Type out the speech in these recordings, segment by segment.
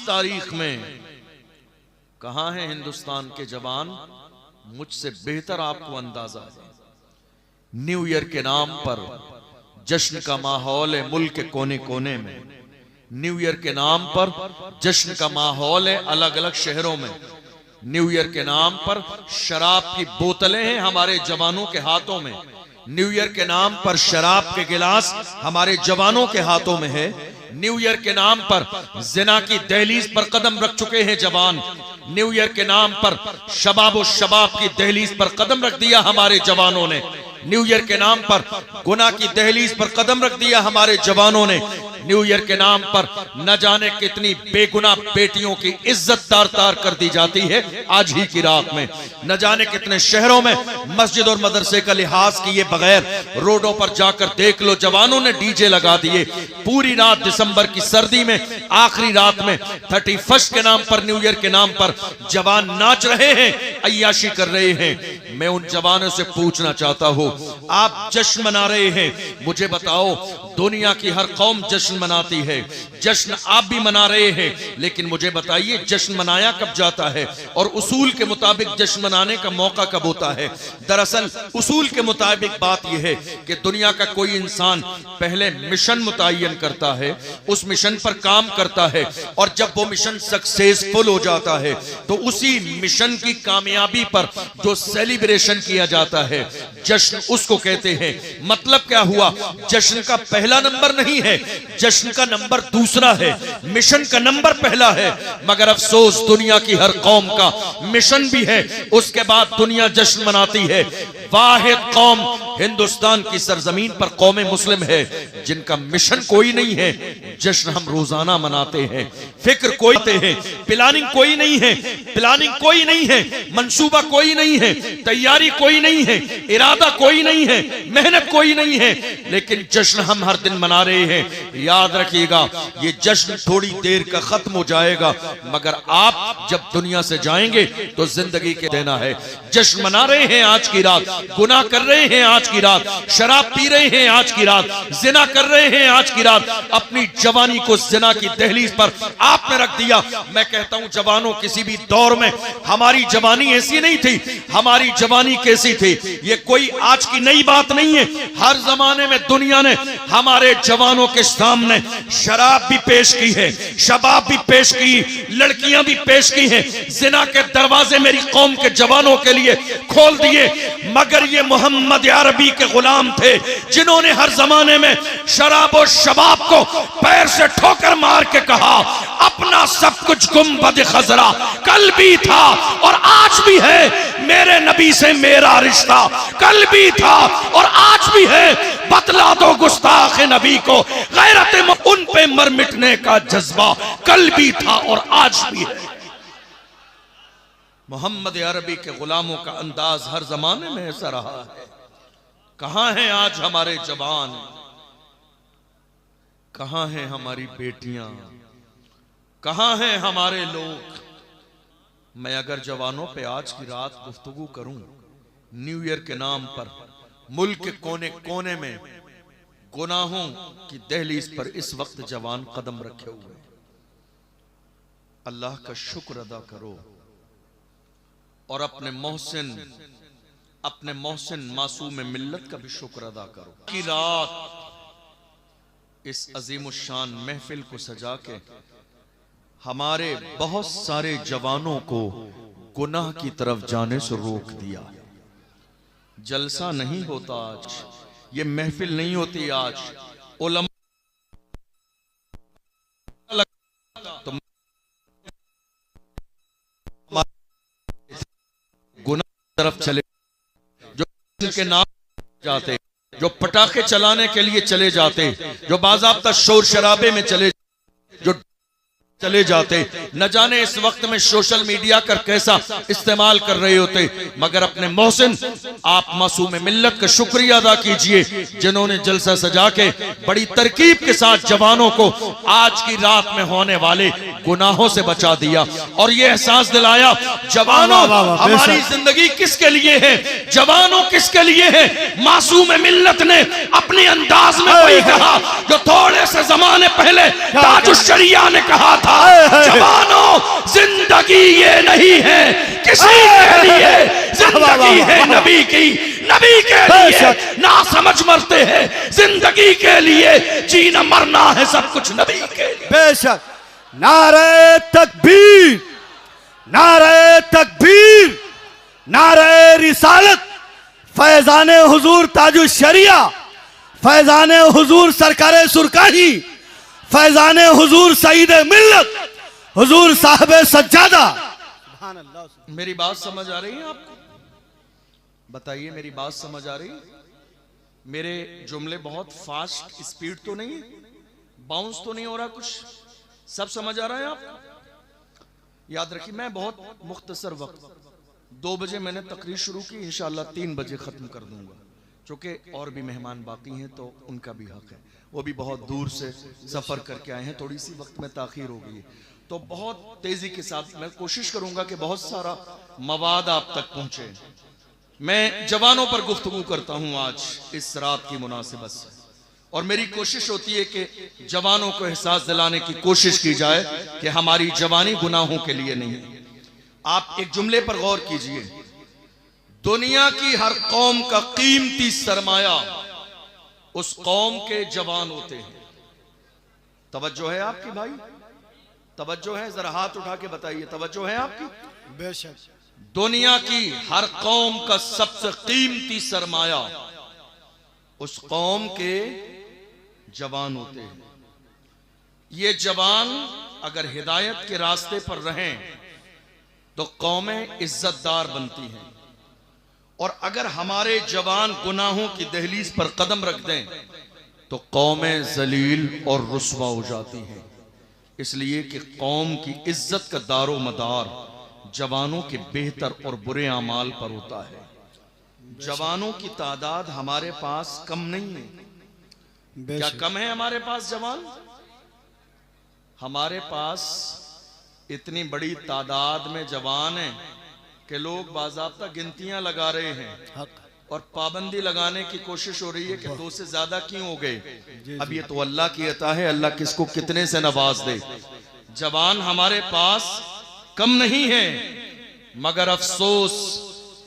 तारीख में कहां है हिंदुस्तान के जवान, मुझसे बेहतर आपको अंदाजा है। न्यू ईयर के नाम पर जश्न का माहौल है मुल्क के कोने कोने में। न्यू ईयर के नाम पर जश्न का माहौल है अलग अलग शहरों में। न्यू ईयर के नाम पर शराब की बोतलें हैं हमारे जवानों के हाथों में। न्यू ईयर के नाम पर शराब के गिलास हमारे जवानों के हाथों में है। न्यू ईयर के नाम पर जिना की दहलीज पर कदम रख चुके हैं जवान। न्यू ईयर के नाम पर शबाब और शबाब की दहलीज पर कदम रख दिया हमारे जवानों ने। न्यू ईयर के नाम पर गुनाह की दहलीज पर कदम रख दिया हमारे जवानों ने। न्यू ईयर के नाम पर न जाने कितनी बेगुनाह बेटियों की इज्जत तार कर दी जाती है आज ही की रात में। न जाने कितने शहरों में मस्जिद और मदरसे का लिहाज किए बगैर रोडों पर जाकर देख लो, जवानों ने डीजे लगा दिए। पूरी रात दिसंबर की सर्दी में, आखिरी रात में 31 के नाम पर, न्यू ईयर के नाम पर जवान नाच रहे हैं, अय्याशी कर रहे हैं। मैं उन जवानों से पूछना चाहता हूं, आप जश्न मना रहे हैं, मुझे बताओ दुनिया की हर कौम जश्न मनाती है, जश्न आप भी मना रहे हैं, लेकिन मुझे बताइए जश्न मनाया कब जाता है और उसूल के मुताबिक जश्न मनाने का मौका कब होता है। दरअसल उसूल के मुताबिक बात यह है कि दुनिया का कोई इंसान पहले मिशन मुतय्यन करता है, उस मिशन पर काम करता है, और जब वो मिशन सक्सेसफुल हो जाता है तो उसी मिशन की कामयाबी पर जो सेलिब्रेशन किया जाता है, जश्न उसको कहते हैं। मतलब क्या हुआ, जश्न का पहला नंबर नहीं है, जश्न का नंबर दूसरा है, मिशन का नंबर पहला है। मगर अफसोस दुनिया की हर कौम का मिशन भी है, उसके बाद दुनिया जश्न मनाती है। वाहिद कौम हिंदुस्तान की सरजमीन पर कौम मुस्लिम है जिनका मिशन कोई नहीं है, जश्न हम रोजाना मनाते हैं। फिक्र कोई है, प्लानिंग कोई नहीं है, प्लानिंग कोई नहीं है, मंसूबा कोई नहीं है, तैयारी कोई नहीं है, इरादा कोई नहीं है, मेहनत कोई नहीं है, लेकिन जश्न हम हर दिन मना रहे हैं। याद रखिएगा ये जश्न थोड़ी देर का खत्म हो जाएगा, मगर आप जब दुनिया से जाएंगे तो जिंदगी के देना है। जश्न मना रहे हैं आज की रात, गुनाह कर रहे हैं आज की रात, शराब पी रहे हैं आज की रात, जिना कर रहे हैं आज की रात, अपनी जवानी को जिना की दहलीज पर आपने रख दिया। मैं कहता हूं जवानों, किसी भी दौर में हमारी जवानी ऐसी नहीं थी। हमारी जवानी कैसी थी ये कोई आज की नई बात नहीं है। हर जमाने में दुनिया ने हमारे जवानों के सामने शराब भी पेश की है, शबाब भी पेश की, लड़कियां भी पेश की हैं, जिना के दरवाजे मेरी कौम के जवानों के लिए खोल दिए। मगर ये मोहम्मद अरबी के गुलाम थे जिन्होंने हर जमाने में शराब और शबाब को पैर से ठोकर मार के कहा, अपना सब कुछ गुंबद खजरा कल भी था और आज भी है, मेरे नबी से मेरा रिश्ता कल भी था और आज भी है। बतला दो गुस्ताख नबी को, गैरत उन पे मर मिटने का जज्बा कल भी था और आज भी है। मोहम्मद अरबी के गुलामों का अंदाज हर जमाने में ऐसा रहा है। कहां हैं आज हमारे जवान, कहां हैं हमारी बेटियां, कहां हैं हमारे लोग। मैं अगर जवानों पे आज की रात गुफ्तगू करूं, न्यू ईयर के नाम पर मुल्क के कोने कोने में गुनाहों की दहलीज पर इस वक्त जवान कदम रखे हुए। अल्लाह का शुक्र अदा करो और अपने मोहसिन मासूम मिल्लत का भी शुक्र अदा करो कि रात इस अजीमुशान महफिल को सजा के हमारे बहुत सारे जवानों को गुनाह की तरफ जाने से रोक दिया। जलसा नहीं होता आज, ये महफिल नहीं होती आज, उलमा तो गुनाह की तरफ चले, जो के नाम जाते, जो पटाखे चलाने के लिए चले जाते, जो बाज़ाब्ता शोर शराबे में चले जाते, न जाने इस वक्त में सोशल मीडिया का कैसा इस्तेमाल कर रहे होते। मगर अपने मोहसिन आप मासूम मिल्लत का शुक्रिया अदा कीजिए जिन्होंने जलसा सजा के बड़ी तरकीब के साथ जवानों को आज की रात में होने वाले गुनाहों से बचा दिया और ये एहसास दिलाया, जवानों हमारी जिंदगी किसके लिए है, जवानों किसके लिए है। मासूम मिल्लत ने अपने अंदाज में वही कहा जो थोड़े से जमाने पहले ताजुश शरिया ने कहा था, जवान नहीं है किसी के लिए, जिंदगी है नबी की, नबी के लिए ना समझ मरते हैं, जिंदगी के लिए जीना मरना है सब कुछ नबी के लिए। बेशक। नारे तकबीर, नारे तकबीर, नारे रिसालत, फैजाने हुजूर ताजुल शरिया, फैजाने हुजूर सरकारे सुरकाही, फैजाने हुजूर सईद मिल्लत, हुजूर साहब सज्जादा। मेरी बात समझ आ रही है आपको? बताइए, मेरी बात समझ आ रही है? मेरे जुमले बहुत फास्ट स्पीड तो नहीं है, बाउंस तो नहीं हो रहा, कुछ सब समझ आ रहा है आपको? याद रखिए, मैं बहुत मुख्तसर वक्त 2 बजे मैंने तकरीर शुरू की, इंशाअल्लाह 3 बजे खत्म कर दूंगा, क्योंकि और भी मेहमान बाकी हैं तो उनका भी हक है, वो भी बहुत दूर से सफर करके आए हैं, थोड़ी सी वक्त में ताखीर हो गई है, तो बहुत तेजी के साथ मैं कोशिश करूंगा कि बहुत सारा मवाद आप तक पहुंचे। मैं जवानों पर गुफ्तगू करता हूं आज इस रात की मुनासिबत से, और मेरी कोशिश होती है कि जवानों को एहसास दिलाने की कोशिश की जाए कि हमारी जवानी गुनाहों के लिए नहीं है। आप एक जुमले पर गौर कीजिए, दुनिया की हर कौम का कीमती सरमाया उस कौम के जवान होते हैं। तवज्जो है आपकी भाई? तवज्जो है? जरा हाथ उठा के बताइए, तवज्जो है आपकी? बेशक। दुनिया की हर कौम का सबसे कीमती सरमाया उस कौम के जवान होते हैं। ये जवान अगर हिदायत के रास्ते पर रहें तो कौमें इज्जतदार बनती हैं, और अगर हमारे जवान गुनाहों की दहलीज पर कदम रख दें तो कौमें जलील और रुस्वा हो जाती हैं। इसलिए कि कौम की इज्जत का दारो मदार जवानों के बेहतर और बुरे अमाल पर होता है। जवानों की तादाद हमारे पास कम नहीं है। क्या कम है हमारे पास जवान? हमारे पास इतनी बड़ी तादाद में जवान हैं कि लोग बाज़ाब्ता गिनतियां लगा रहे हैं और पाबंदी लगाने की कोशिश हो रही है कि 2 से ज्यादा क्यों हो गए। अब ये तो अल्लाह की अता है, अल्लाह किसको कितने से नवाज दे। जवान हमारे पास कम नहीं है, मगर अफसोस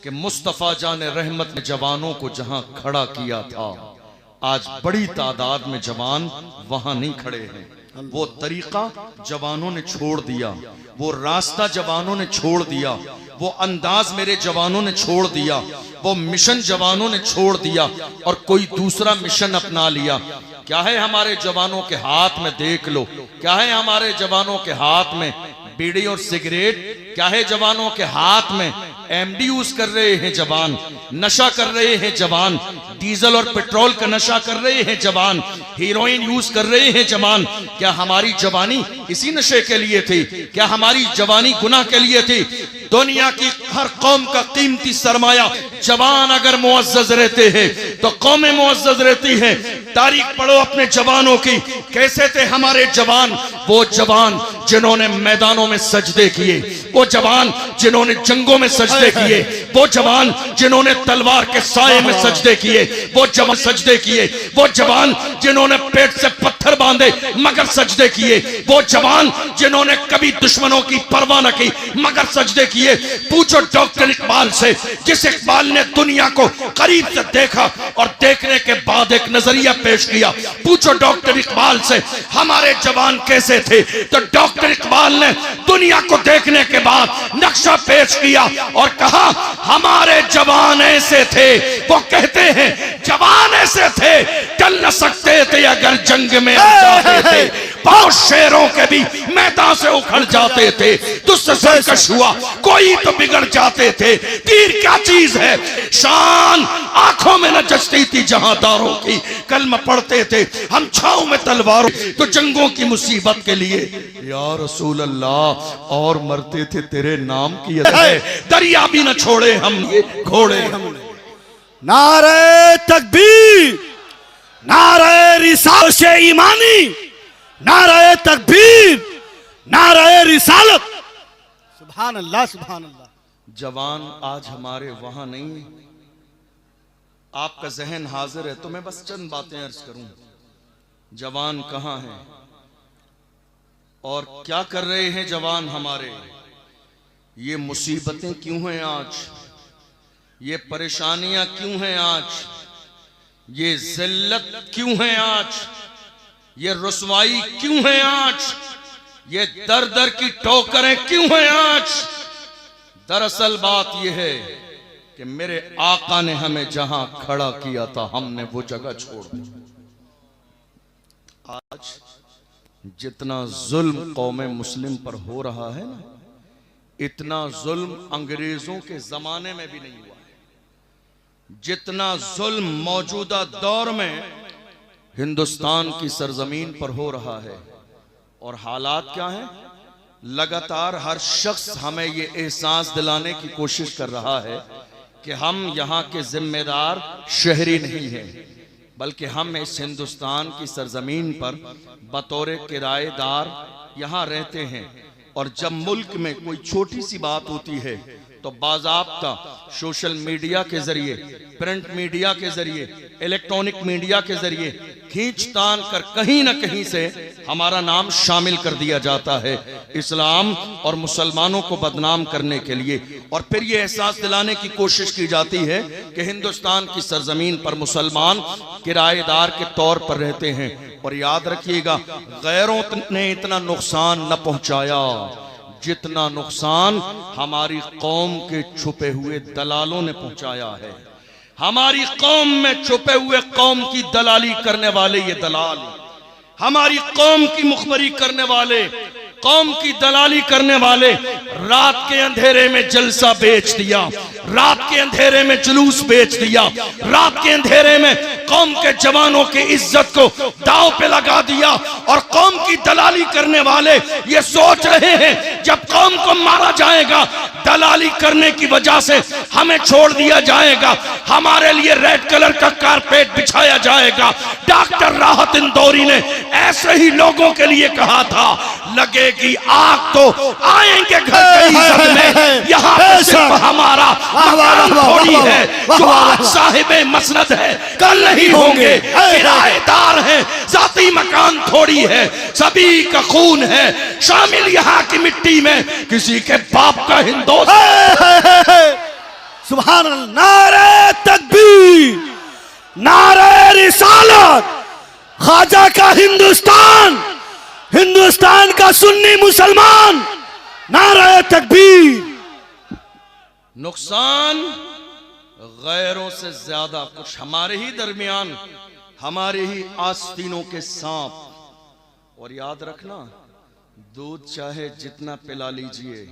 कि मुस्तफा जाने रहमत ने जवानों को जहां खड़ा किया था, आज बड़ी तादाद में जवान वहां नहीं खड़े हैं। वो तरीका जवानों ने छोड़ दिया, वो रास्ता जवानों ने छोड़ दिया, वो अंदाज मेरे जवानों ने छोड़ दिया, वो मिशन जवानों ने छोड़ दिया और कोई दूसरा मिशन अपना लिया। क्या है हमारे जवानों के हाथ में? देख लो, क्या है हमारे जवानों के हाथ में? बीड़ी और सिगरेट। क्या है जवानों के हाथ में? एमडी यूज कर रहे हैं जवान, नशा कर रहे हैं जवान, डीजल और पेट्रोल का नशा कर रहे हैं जवान, हीरोइन यूज कर रहे हैं जवान। क्या हमारी जवानी इसी नशे के लिए थी? क्या हमारी जवानी गुनाह के लिए थी? दुनिया की हर कौम का कीमती सरमाया जवान अगर मुअज़्ज़ज़ रहते हैं तो कौमें मुअज़्ज़ज़ रहती हैं। तारीख पढ़ो अपने जवानों की, कैसे थे हमारे जवान? वो जवान जिन्होंने मैदानों में सजदे किए, वो जवान जिन्होंने जंगों में सजदे किए, वो जवान जिन्होंने तलवार के साये में सजदे किए, वो जवान सजदे किए, वो जवान जिन्होंने पेट से पत्थर बांधे मगर सजदे किए, वो जवान जिन्होंने कभी दुश्मनों की परवाह न की मगर सजदे किए। पूछो डॉक्टर इकबाल से, जिस इकबाल ने दुनिया को करीब से देखा और देखने के बाद एक नजरिया पेश किया। पूछो डॉक्टर इकबाल से हमारे जवान कैसे थे, तो डॉक्टर इकबाल ने दुनिया को देखने के बाद नक्शा पेश किया और कहा हमारे जवान ऐसे थे। वो कहते हैं जवान ऐसे थे, टल न सकते थे अगर जंग में जाते थे, बहुत शेरों के भी मैदान से उखड़ जाते थे, तुझसे सरकश हुआ कोई तो बिगड़ जाते थे। तीर क्या चीज है? शान आंखों में न जचती थी जहांदारों की। कलमा पढ़ते थे हम छांव में तलवारों, तो जंगों की मुसीबत के लिए या रसूल अल्लाह और मरते थे तेरे नाम की है। दरिया भी न छोड़े हम ये घोड़े। नारे तकबीर, नारे रिसालत ईमानी, नारे तकबीर, नारे रिसालत। सुभान अल्लाह, सुभान अल्लाह। जवान आज हमारे वहां नहीं। आपका जहन हाजिर है तो मैं बस चंद बातें अर्ज करूं। जवान कहां हैं और क्या कर रहे हैं जवान हमारे? ये मुसीबतें क्यों हैं आज, ये परेशानियां क्यों हैं आज, ये जिल्लत क्यों है आज, ये रुसवाई क्यों है आज, ये दर दर की ठोकरें क्यों हैं आज। दरअसल बात यह है कि मेरे आका ने हमें जहां खड़ा किया था हमने वो जगह छोड़ दी। आज जितना जुल्म कौमे मुस्लिम पर हो रहा है ना, इतना जुल्म अंग्रेजों के जमाने में भी नहीं हुआ है। जितना जुल्म मौजूदा दौर में हिंदुस्तान की सरजमीन पर हो रहा है, और हालात क्या हैं, लगातार हर शख्स हमें ये एहसास दिलाने की कोशिश कर रहा है कि हम यहाँ के जिम्मेदार शहरी नहीं हैं, बल्कि हम इस हिंदुस्तान की सरजमीन पर बतौर किराएदार यहाँ रहते हैं। और जब मुल्क में कोई छोटी सी बात होती है तो बाज़ाब्ता सोशल मीडिया के जरिए, प्रिंट मीडिया के जरिए, इलेक्ट्रॉनिक मीडिया के जरिए खींचतान कर कहीं ना कहीं से हमारा नाम शामिल कर दिया जाता है इस्लाम और मुसलमानों को बदनाम करने के लिए। और फिर ये एहसास दिलाने की कोशिश की जाती है कि हिंदुस्तान की सरजमीन पर मुसलमान किराएदार के तौर पर रहते हैं। और याद रखिएगा, गैरों ने इतना नुकसान न पहुंचाया जितना नुकसान हमारी कौम के छुपे हुए दलालों ने पहुंचाया है। हमारी कौम में छुपे हुए कौम की दलाली करने वाले ये दलाल, हमारी कौम की मुखबरी करने वाले, कौम की दलाली करने वाले रात के अंधेरे में जलसा बेच दिया, रात के अंधेरे में जुलूस बेच दिया, रात के अंधेरे में कौम के जवानों की इज्जत को दांव पे लगा दिया। और कौम की दलाली करने वाले ये सोच रहे हैं जब कौम को मारा जाएगा, दलाली करने की वजह से हमें छोड़ दिया जाएगा, हमारे लिए रेड कलर का कारपेट बिछाया जाएगा। डॉक्टर राहत इंदौरी ने ऐसे ही लोगों के लिए कहा था, लगेगी आग तो आएंगे घर के इज्जत में, यहाँ पे सिर्फ हमारा मकान थोड़ी है, जो आज साहिबे मसनद है कल नहीं होंगे, किराएदार हैं, जाती मकान थोड़ी है, सभी का खून है शामिल यहाँ की मिट्टी में, किसी के बाप का हिंदुस्तान। सुभान अल्लाह, नारे तकबीर, नारे रिसालत, ख्वाजा का हिंदुस्तान, हिंदुस्तान का सुन्नी मुसलमान, नारे तकबीर। नुकसान गैरों से ज्यादा कुछ हमारे ही दरमियान, हमारे ही आस्तीनों के सांप। और याद रखना, दूध चाहे जितना पिला लीजिए,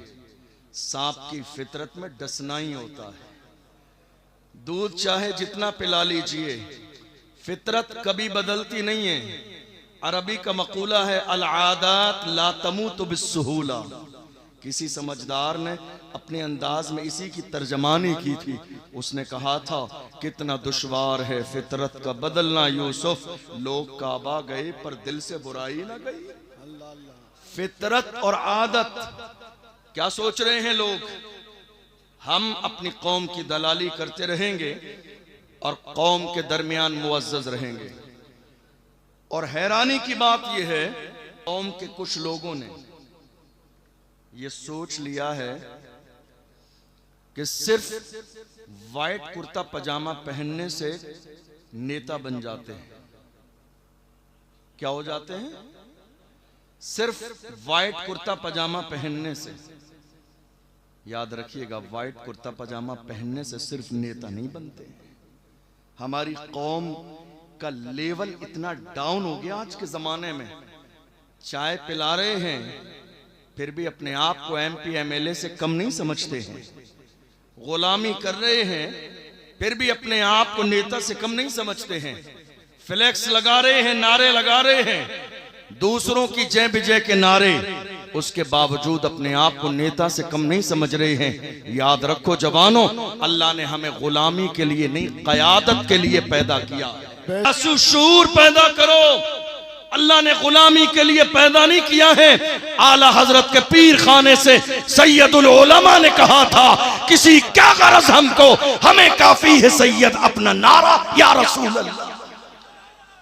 सांप की फितरत में डसना ही होता है। दूध चाहे जितना पिला लीजिए, फितरत कभी बदलती नहीं है। अरबी का मकूला है, अल आदात ला तमूतु बिस्सुहूला। किसी समझदार ने अपने अंदाज में इसी की तर्जमानी की थी। उसने कहा था, कितना दुश्वार है फितरत का बदलना यूसुफ, लोग काबा गए पर दिल से बुराई ना गई। फितरत और आदत, क्या सोच रहे हैं लोग, हम अपनी कौम की दलाली करते रहेंगे और कौम के दरमियान मुअज़्ज़ज़ रहेंगे। और हैरानी की बात यह है, कौम के कुछ लोगों ने ये सोच लिया है कि सिर्फ वाइट कुर्ता पजामा पहनने से नेता बन जाते हैं। क्या हो जाते हैं? सिर्फ वाइट कुर्ता पजामा पहनने से। याद रखिएगा, वाइट कुर्ता पजामा पहनने से सिर्फ नेता नहीं बनते। हमारी कौम का लेवल इतना डाउन हो गया आज के जमाने में, चाय पिला रहे हैं फिर भी अपने आप को एमपी एमएलए से कम नहीं समझते हैं, गुलामी कर रहे हैं फिर भी अपने आप को नेता से कम नहीं समझते हैं, फ्लैक्स लगा रहे हैं, नारे लगा रहे हैं, दूसरों की जय विजय के नारे, उसके बावजूद अपने आप को नेता से कम नहीं समझ रहे हैं। याद रखो जवानों, अल्लाह ने हमें गुलामी के लिए नहीं, क़यादत के लिए पैदा किया। शूर पैदा करो, अल्लाह ने गुलामी के लिए पैदा नहीं किया है। आला हजरत के पीर खाने से सैयदुल उलमा ने कहा था, किसी क्या गरज हमको, हमें काफी है सैयद अपना नारा या रसूल अल्लाह।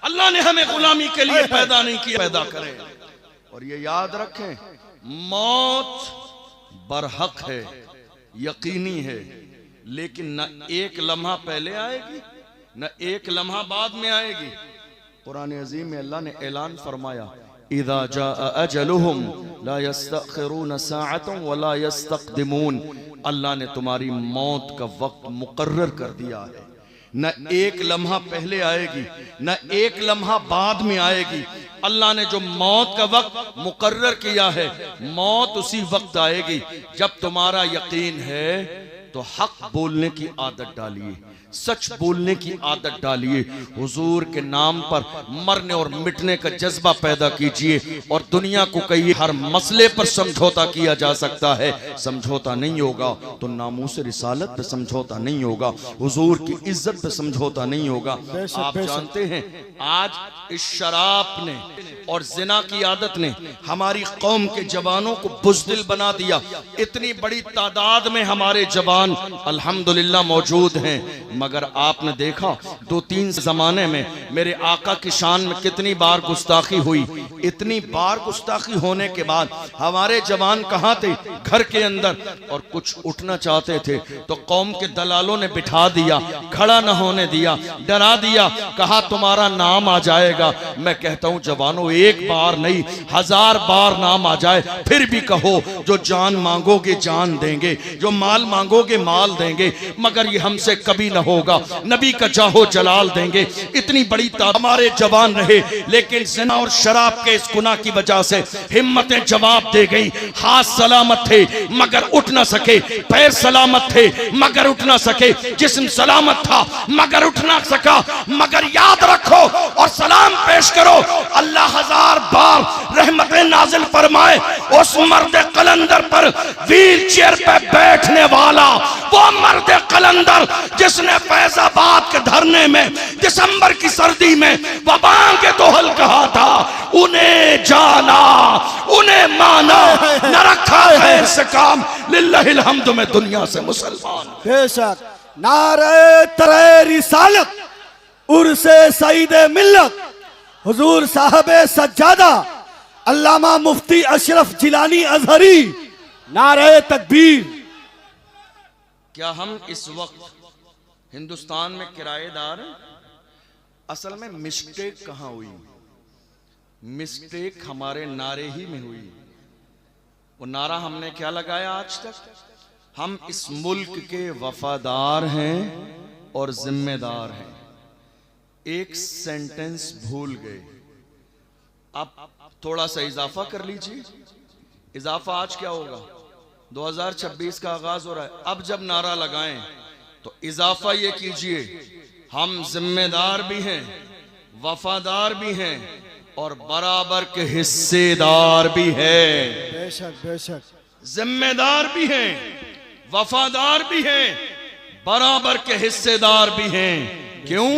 अल्लाह ने हमें गुलामी के लिए पैदा नहीं किया, पैदा करें। और ये याद रखें, मौत बरहक है, यकीनी है, लेकिन न एक लम्हा पहले आएगी न एक लम्हा बाद में आएगी। कुरान अजीम में अल्लाह ने ऐलान फरमाया, इज़ा जाअ अजलुहुम ला यस्तअखिरून साअतन वला यस्तक़दिमून। अल्लाह ने तुम्हारी मौत का वक्त मुकर्रर कर दिया है, न एक लम्हा पहले आएगी न एक लम्हा बाद में आएगी। अल्लाह ने जो मौत का वक्त मुकर्रर किया है, मौत उसी वक्त आएगी जब तुम्हारा यकीन है। तो हक बोलने की आदत डालिए, सच बोलने की आदत डालिए, हुजूर के नाम पर मरने और मिटने का जज्बा पैदा कीजिए। और दुनिया को कहिए हर मसले पर समझौता किया जा सकता है, समझौता नहीं होगा तो नामूस रिसालत पे समझौता नहीं होगा, हुजूर की इज्जत पे समझौता नहीं होगा। आप जानते हैं आज इस शराब ने और जिना की आदत ने हमारी कौम के जवानों को बुज़दिल बना दिया। इतनी बड़ी तादाद में हमारे जवान अल्हम्दुलिल्लाह मौजूद हैं, मगर आपने देखा 2-3 जमाने में मेरे आका की शान में कितनी बार गुस्ताखी हुई। इतनी बार गुस्ताखी होने के बाद हमारे जवान कहाँ थे? घर के अंदर। और कुछ उठना चाहते थे तो कौम के दलालों ने बिठा दिया, खड़ा न होने दिया, डरा दिया, कहा तुम्हारा नाम आ जाएगा। मैं कहता हूं जवानों, एक बार नहीं 1000 बार नाम आ जाए फिर भी कहो, जो जान मांगोगे जान देंगे, जो माल मांगोगे माल देंगे, मगर ये हमसे कभी न होगा, नबी का जाहो जलाल देंगे। इतनी बड़ी तादाद हमारे जवान रहे, लेकिन ज़िना और शराब के इस गुनाह की वजह से हिम्मतें जवाब दे गई। हाथ सलामत थे मगर उठ ना सके, पैर सलामत थे मगर उठ ना सके, जिस्म सलामत था मगर उठ ना सका। मगर याद रखो और सलाम पेश करो, अल्लाह 1000 बार रहमतें नाजिल फरमाए उस मर्द कलंदर पर, व्हील चेयर पे बैठने वाला वो मर्द कलंदर जिसने फैजाबाद के धरने में दिसंबर की सर्दी में वबां के दोहल कहा था, उन्हें जाना उन्हें माना, न रखा खैर से काम, लिल्लाहिल हम्द में दुनिया से मुसलमान। बेशक नारे तरे रिसालत उर्से सईदे मिल्लत हुजूर साहबे सज्जादा अल्लामा मुफ्ती अशरफ जिलानी अजहरी, नारे तकबीर। क्या हम इस वक्त हिंदुस्तान में किराएदार हैं? असल में मिस्टेक कहां हुई? मिस्टेक हमारे नारे ही में हुई। वो नारा हमने क्या लगाया आज तक? हम इस मुल्क के वफादार हैं और जिम्मेदार हैं। एक सेंटेंस भूल गए। अब थोड़ा सा इजाफा कर लीजिए। इजाफा आज क्या होगा? 2026 का आगाज हो रहा है। अब जब नारा लगाएं तो इजाफा ये कीजिए, हम जिम्मेदार भी हैं, वफादार भी हैं और बराबर के हिस्सेदार भी हैं। बेशक बेशक, जिम्मेदार भी हैं, वफादार भी हैं, बराबर के हिस्सेदार भी हैं। क्यों?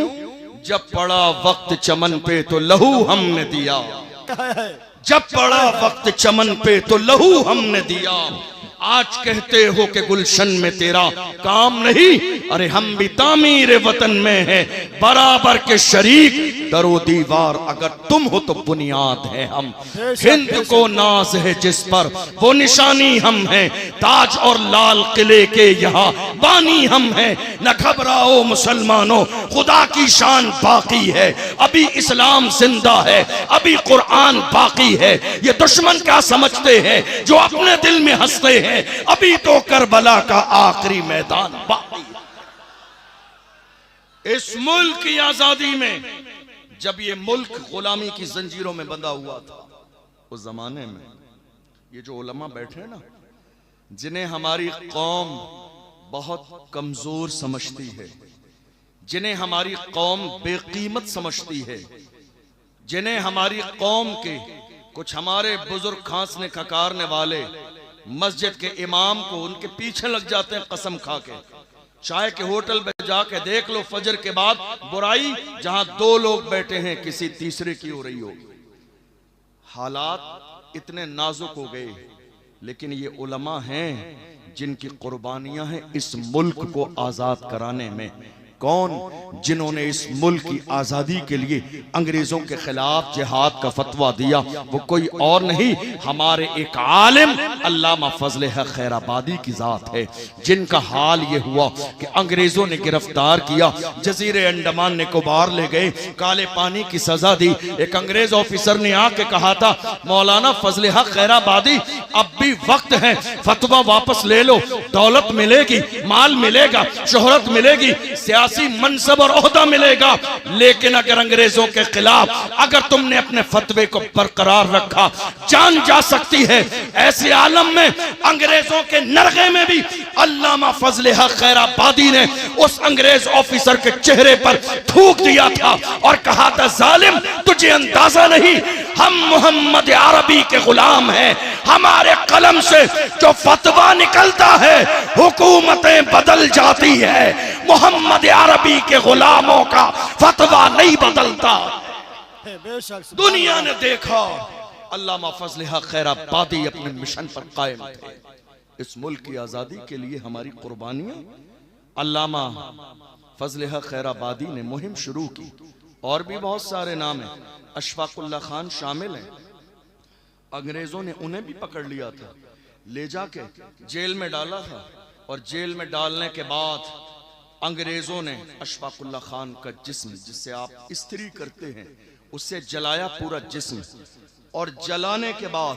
जब पड़ा वक्त चमन पे तो लहू हमने दिया, जब पड़ा वक्त चमन पे तो लहू हमने दिया। आज कहते हो कि गुलशन में तेरा काम नहीं, अरे हम भी तामीर वतन में हैं, बराबर के शरीक, दरो दीवार अगर तुम हो तो बुनियाद है हम। हिंद को नाज है जिस पर वो निशानी हम हैं, ताज और लाल किले के यहाँ बानी हम हैं। न घबराओ मुसलमानों, खुदा की शान बाकी है, अभी इस्लाम जिंदा है, अभी कुरान बाकी है। ये दुश्मन क्या समझते हैं जो अपने दिल में हंसते हैं, अभी तो करबला का आखिरी मैदान बाकी है। इस मुल्क की आजादी में जब ये मुल्क गुलामी की जंजीरों में बंधा हुआ था, उस जमाने में ये जो उलमा बैठे हैं ना, जिन्हें हमारी कौम बहुत कमजोर समझती है, जिन्हें हमारी कौम बेकीमत समझती है, जिन्हें हमारी कौम के कुछ हमारे बुजुर्ग खांसने खकारने वाले मस्जिद के इमाम को उनके पीछे लग जाते हैं कसम खा के। चाय के होटल में जाके देख लो, फजर के बाद बुराई जहां 2 लोग बैठे हैं किसी तीसरे की हो रही हो। हालात इतने नाजुक हो गए, लेकिन ये उलमा हैं जिनकी कुर्बानियां हैं इस मुल्क को आजाद कराने में। कौन? जिन्होंने इस मुल्क की आज़ादी के लिए अंग्रेजों के खिलाफ जिहाद का फतवा दिया, वो कोई और नहीं, हमारे एक आलिम अल्लामा फजल हक खैराबादी की जात है, जिनका हाल ये हुआ कि अंग्रेजों ने गिरफ्तार किया, जजीरे अंडमान निकोबार ले गए, काले पानी की सजा दी। एक अंग्रेज ऑफिसर ने आके कहा था, मौलाना फजल हक खैराबादी, अब भी वक्त है, फतवा वापस ले लो, दौलत मिलेगी, माल मिलेगा, शोहरत मिलेगी, सियासी मनसब और ओहदा मिलेगा, लेकिन अगर अंग्रेजों के खिलाफ अगर तुमने अपने फतवे को बरकरार रखा, जान जा सकती है। ऐसे आलम में अंग्रेजों के नरगे में भी अल्लामा फजल हक खैराबादी ने उस अंग्रेज ऑफिसर के चेहरे पर थूक दिया था और कहा था, जालिम, तुझे अंदाजा नहीं, हम मोहम्मद अरबी के गुलाम हैं, हमारे कलम से जो फतवा निकलता है हुकूमतें बदल जाती है, मोहम्मद अरबी के गुलामों का फतवा नहीं बदलता। दुनिया ने देखा अल्लामा फजल हक खैराबादी अपने मिशन पर कायम थे। इस मुल्क की आजादी के लिए हमारी कुर्बानियां, अल्लामा फजल हक खैराबादी ने मुहिम शुरू की। और भी बहुत सारे नाम हैं, अशफाकुल्ला खान शामिल हैं। अंग्रेजों ने उन्हें भी पकड़ लिया था, ले जाके जेल में डाला था, और जेल में डालने के बाद अंग्रेजों ने अशफाकुल्ला खान का जिस्म, जिससे आप इस्त्री करते हैं, उससे जलाया पूरा जिस्म, और जलाने के बाद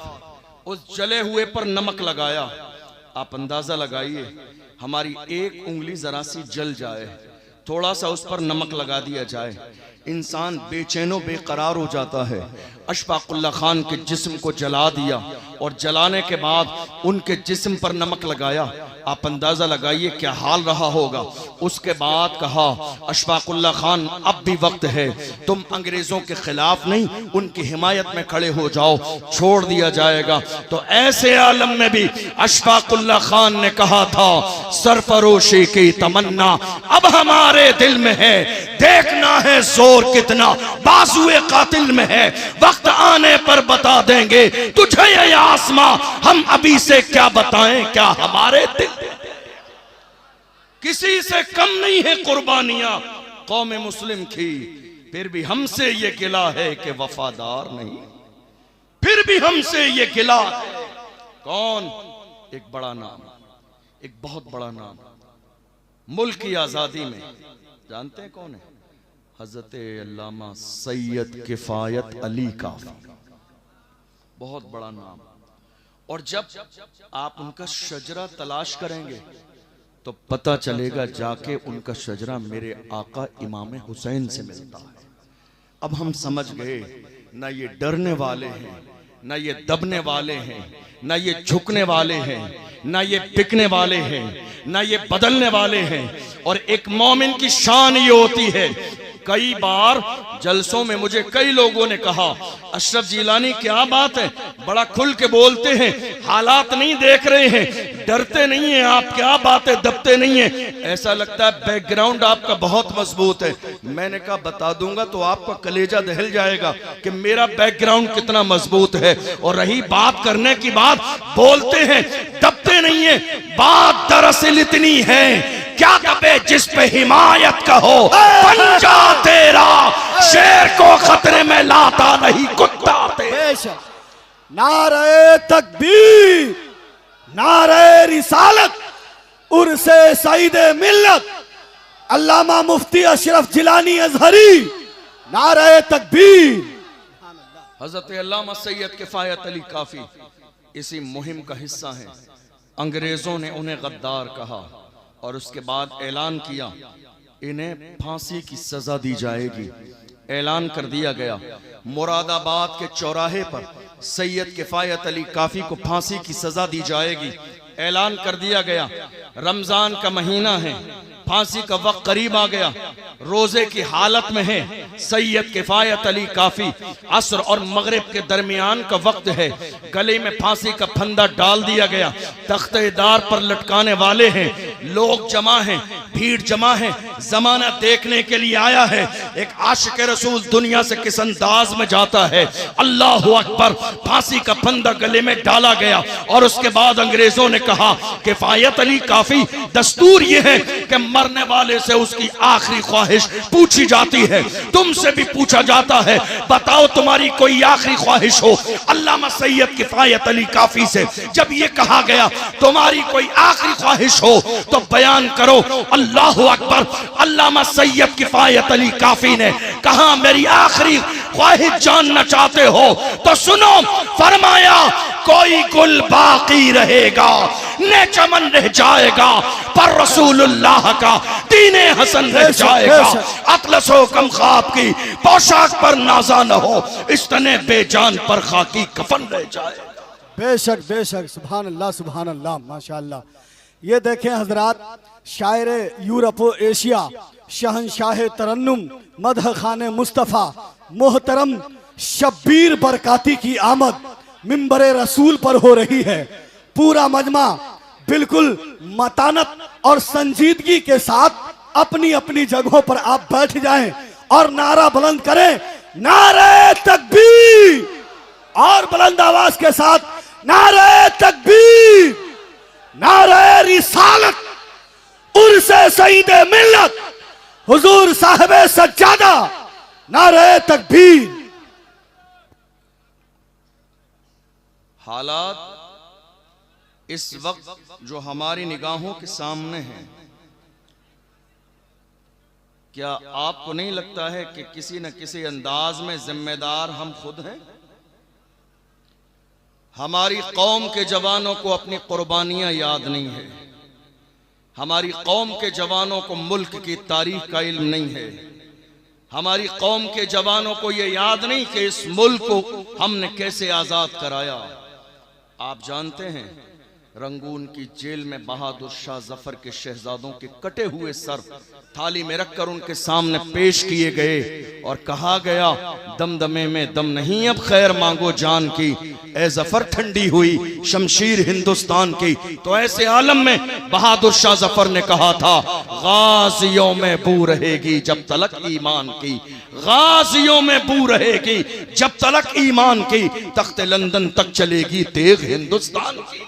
उस जले हुए पर नमक लगाया। आप अंदाजा लगाइए, हमारी एक उंगली जरा सी जल जाए, थोड़ा सा उस पर नमक लगा दिया जाए, इंसान बेचैनो बेकरार हो जाता है। अशफाकुल्ला खान के जिस्म को जला दिया, और जलाने के बाद उनके जिस्म पर नमक लगाया। आप अंदाजा लगाइए क्या हाल रहा होगा। उसके बाद कहा, अशफाकुल्ला खान, अब भी वक्त है, तुम अंग्रेजों के खिलाफ नहीं, उनकी हिमायत में खड़े हो जाओ, छोड़ दिया जाएगा। तो ऐसे आलम में भी अशफाकुल्ला खान ने कहा था, सरफरोशी की तमन्ना अब हमारे दिल में है, देखना है जोर कितना बाजुए कातिल में है, वक्त आने पर बता देंगे तुझे ये आसमां, हम अभी से क्या बताएं, क्या हमारे दिल। किसी से कम नहीं है कुर्बानियां कौम मुस्लिम की, फिर भी हमसे ये गिला है कि वफादार नहीं, फिर भी हमसे ये गिला है। कौन? एक बड़ा नाम, एक बहुत बड़ा नाम, मुल्क की आजादी में जानते हैं कौन है? हजरत अल्लामा सैयद किफायत अली काफी, बहुत बड़ा नाम। और जब आप उनका शजरा तलाश करेंगे तो पता चलेगा जाके उनका शजरा मेरे आका इमाम हुसैन से मिलता है। अब हम समझ गए, ना ये डरने वाले हैं, ना ये दबने वाले हैं, ना ये झुकने वाले हैं, ना ये बिकने वाले हैं, ना ये बदलने वाले हैं। और एक मोमिन की शान ये होती है, कई बार जलसों में मुझे कई लोगों ने कहा, अशरफ जिलानी क्या बात है, बड़ा खुल के बोलते हैं, हालात नहीं देख रहे हैं, डरते नहीं हैं आप, क्या बात है, दबते नहीं हैं, ऐसा लगता है बैकग्राउंड आपका बहुत मजबूत है। मैंने कहा बता दूंगा तो आपका कलेजा दहल जाएगा कि मेरा बैकग्राउंड कितना मजबूत है। और रही बात करने की बात, बोलते हैं, दबते नहीं है, बात दरअसल इतनी है, क्या दबे जिस पे हिमायत का हो, पंजा तेरा शेर को खतरे में लाता नहीं कुत्ता तेरा। नारे तकबीर, नारे रिसालत, उर्से सईदे मिल्लत, अल्लामा मुफ्ती अशरफ जिलानी अजहरी, नारे तकबीर। हजरत अल्लामा सैयद किफायत अली काफी इसी मुहिम का हिस्सा हैं। अंग्रेजों ने उन्हें गद्दार कहा और उसके बाद ऐलान किया इन्हें फांसी की सजा दी जाएगी। ऐलान कर दिया गया, मुरादाबाद के चौराहे पर सैयद किफायत अली काफी को फांसी की सजा दी जाएगी। ऐलान कर दिया गया, रमजान का महीना है, फांसी का वक्त करीब आ गया, रोजे की हालत में है, सैयद किफायत अली काफी, असर और मगरिब के दरमियान का वक्त है, गले में फांसी का फंदा डाल दिया गया, तख्तेदार पर लटकाने वाले हैं, लोग जमा हैं, भीड़ जमा है, जमाना देखने के लिए आया है। एक आशिक रसूल दुनिया से किस अंदाज में जाता है, अल्लाह अकबर। फांसी का फंदा गले में डाला गया और उसके बाद अंग्रेजों ने कहा किफायत अली काफी, दस्तूर ये है कि मरने वाले से उसकी आखिरी ख्वाहिश पूछी जाती है, तुमसे भी पूछा जाता है, बताओ तुम्हारी कोई आखिरी ख्वाहिश हो। अल्लामा सैयद किफायत अली काफी से जब ये कहा गया तुम्हारी कोई आखिरी ख्वाहिश हो तो बयान करो, अल्लाह अकबर। अल्लामा सैयद किफायत अली काफी ने कहा मेरी आखिरी ख्वाहिश जानना चाहते हो तो सुनो, फरमाया कोई गुल बाकी रहेगा, ने चमन रह जाएगा, पर रसूलुल्लाह का दीने हसन रह जाएगा। अतलसो कम ख्वाब की पोशाक पर नाजा न हो, इस तने बेजान पर खाकी कफन रह जाएगा। बेशक बेशक, सुभान अल्लाह सुभान अल्लाह, माशाअल्लाह। ये देखें हजरात, शायर यूरोप व एशिया, शहनशाह तरन्नुम, मदह खाने मुस्तफ़ा मोहतरम शब्बीर बरकाती की आमद मिंबरे रसूल पर हो रही है। पूरा मजमा बिल्कुल मतानत और संजीदगी के साथ अपनी अपनी जगहों पर आप बैठ जाएं और नारा बुलंद करें, नारे तकबीर, और बुलंद आवाज के साथ नारे तकबीर, नारे रिसालत, उर्से सईदे मिल्लत हुजूर साहिबे सज्जादा, नारे तकबीर। हालात इस वक्त जो हमारी निगाहों के सामने हैं, क्या आपको नहीं लगता है कि किसी न किसी अंदाज में जिम्मेदार हम खुद हैं? हमारी कौम के जवानों को अपनी कुर्बानियां याद नहीं है, हमारी कौम के जवानों को मुल्क की तारीख का इल्म नहीं है, हमारी कौम के जवानों को यह याद नहीं कि इस मुल्क को हमने कैसे आजाद कराया। आप जानते हैं रंगून की जेल में बहादुर शाह जफर के शहजादों के कटे हुए सर थाली में रखकर उनके सामने पेश किए गए और कहा गया दमदमे में दम नहीं, अब खैर मांगो जान की, ए जफर ठंडी हुई शमशीर हिंदुस्तान की। तो ऐसे आलम में बहादुर शाह जफर ने कहा था, गाजियों में बू रहेगी जब तलक ईमान की, गाजियों में बू रहेगी जब तलक ईमान की, तख्ते लंदन तक चलेगी तेग हिंदुस्तान की।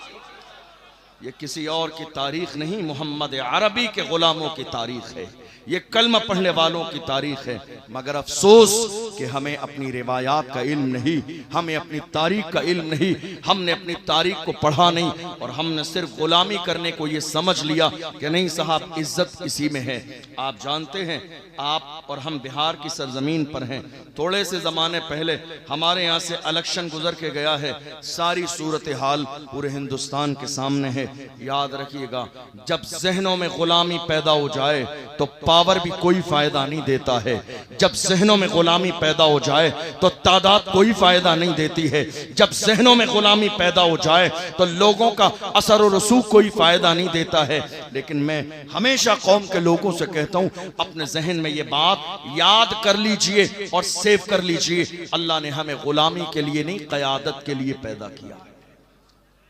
ये किसी और की तारीख नहीं, मोहम्मद अरबी के गुलामों की तारीख है, ये कलमा पढ़ने वालों की तारीख है। मगर अफसोस कि हमें अपनी रिवायात का इल्म नहीं, हमें अपनी तारीख का इल्म नहीं, हमने अपनी तारीख को पढ़ा नहीं और हमने सिर्फ गुलामी करने को ये समझ लिया कि नहीं साहब इज्जत इसी में है। आप जानते हैं, आप और हम बिहार की सरजमीन पर हैं। थोड़े से ज़माने पहले हमारे यहाँ से इलेक्शन गुजर के गया है, सारी सूरत हाल पूरे हिंदुस्तान के सामने है। याद रखिएगा, जब जहनों में गुलामी पैदा हो जाए तो पावर भी कोई फायदा नहीं देता है, जब जहनों में गुलामी पैदा हो जाए तो तादाद कोई फायदा नहीं देती है, जब जहनों में गुलामी पैदा हो जाए तो लोगों का असर और रसूख कोई फायदा नहीं देता है। लेकिन मैं हमेशा कौम के लोगों से कहता हूं, अपने जहन में ये बात याद कर लीजिए और सेव कर लीजिए, अल्लाह ने हमें गुलामी के लिए नहीं क़यादत के लिए पैदा किया।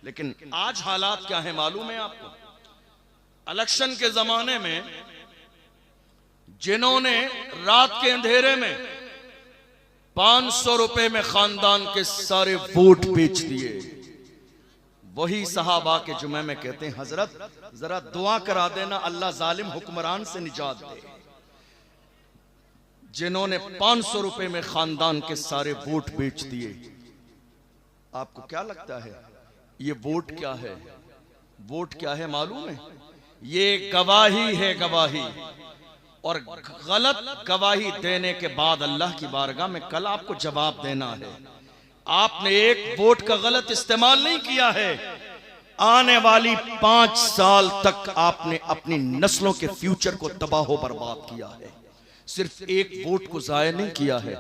लेकिन आज हालात क्या है मालूम है आपको? इलेक्शन के जमाने में जिन्होंने रात के अंधेरे में 500 रुपए में खानदान के सारे वोट बेच दिए, वही सहाबा के जुमे में कहते हैं, हजरत जरा दुआ करा देना अल्लाह जालिम हुक्मरान से निजात दे। जिन्होंने 500 रुपए में खानदान के सारे वोट बेच दिए, आपको क्या लगता है ये वोट क्या है? वोट क्या है मालूम है? ये गवाही है, गवाही। और गलत गवाही देने के बाद अल्लाह की बारगाह में कल आपको जवाब देना है। आपने एक वोट का गलत इस्तेमाल नहीं किया है, आने वाली 5 साल तक आपने अपनी नस्लों के फ्यूचर को तबाह बर्बाद किया है। सिर्फ एक वोट को जाया नहीं किया है।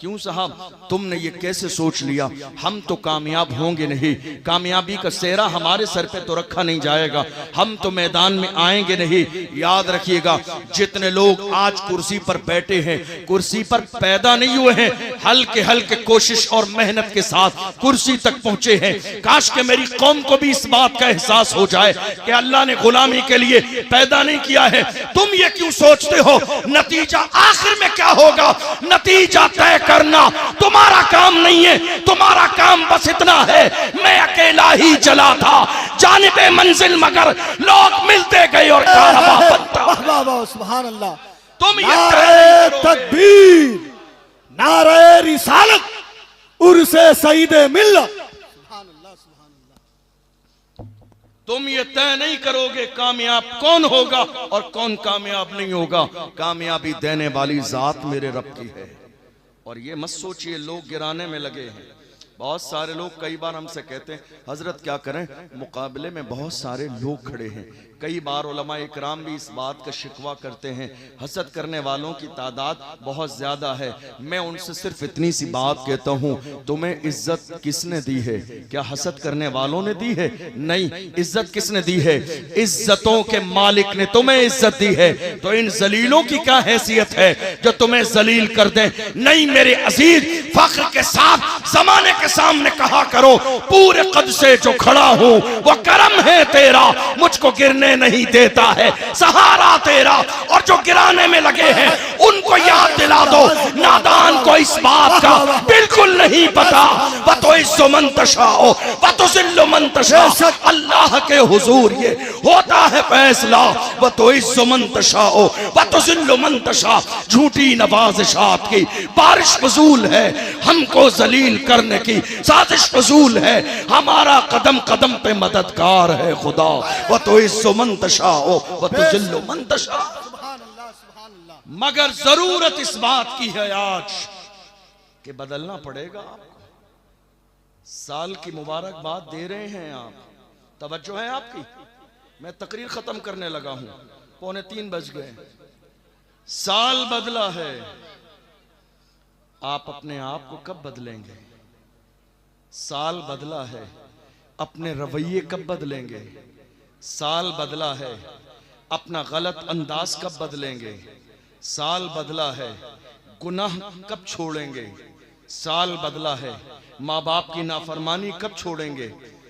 क्यों साहब, तुमने ये कैसे सोच लिया हम तो कामयाब होंगे नहीं, कामयाबी का सेहरा हमारे सर पे तो रखा नहीं जाएगा, हम तो मैदान में आएंगे नहीं। याद रखिएगा, जितने लोग आज कुर्सी पर बैठे हैं, कुर्सी पर पैदा नहीं हुए हैं, हल्के हल्के कोशिश और मेहनत के साथ कुर्सी तक पहुंचे हैं। काश के मेरी कौम को भी इस बात का एहसास हो जाए कि अल्लाह ने गुलामी के लिए पैदा नहीं किया है। तुम ये क्यों सोचते हो नतीजा आखिर में क्या होगा? नतीजा तय करना तुम्हारा काम नहीं है, तुम्हारा काम बस इतना है, मैं अकेला ही चला था जानिबे मंजिल, मगर लोग मिलते गए और कारवां बनता वाह वाह वाह सुभान अल्लाह। तुम ये नारे तकबीर, नारे रिसालत, उर्से सईदे मिल्लत। सुभान अल्लाह सुभान अल्लाह। तुम ये तय नहीं करोगे कामयाब कौन होगा और कौन कामयाब नहीं होगा। कामयाबी देने वाली जात मेरे रब की है। और ये मत सोचिए लोग गिराने में लगे हैं। बहुत सारे लोग कई बार हमसे कहते हैं हजरत क्या करें, मुकाबले में बहुत सारे लोग खड़े हैं। कई बार उलमा इकराम भी इस बात का शिकवा करते हैं हसद करने वालों की तादाद बहुत ज्यादा है। मैं उनसे सिर्फ इतनी सी बात कहता हूँ, तुम्हें इज्जत किसने दी है? क्या हसद करने वालों ने दी है? नहीं, इज्जत किसने दी है? इज्जतों के मालिक ने तुम्हें इज्जत दी है। तो इन जलीलों की क्या हैसियत है जो तुम्हें जलील कर दें? नहीं मेरे अजीज, फख्र के साथ जमाने के सामने कहा करो, पूरे कद से जो खड़ा हूं वो करम है तेरा, मुझको गिरने नहीं देता है, सहारा तेरा। और जो गिराने में लगे हैं उनको याद दिला दो, नादान को इस बात का बिल्कुल नहीं पता। वतुइज़्ज़ु मन तशाओ वतुज़िल्लु मन तशाओ, अल्लाह के हुजूर ये होता है फैसला। वतुइज़्ज़ु मन तशाओ वतुज़िल्लु मन तशा, झूठी नवाज़िशात की बारिश फजूल है, हमको जलील करने की साजिश फजूल है। हमारा कदम कदम पे मददगार है खुदा। वतुइज़्ज़ु मन तशाओ वतुज़िल्लु मन तशा। मगर जरूरत इस बात की है आज कि बदलना पड़ेगा आपको। साल की मुबारकबाद दे रहे हैं आप, तवज्जो है आपकी। मैं तकरीर खत्म करने लगा हूं, 2:45 बज गए। साल बदला है, आप अपने आप को कब बदलेंगे? साल बदला है, अपने रवैये कब बदलेंगे? साल बदला है, अपना गलत अंदाज कब बदलेंगे? साल बदला है, गुनाह कब छोड़ेंगे? साल बदला है, माँ बाप की नाफरमानी कब छोड़ेंगे?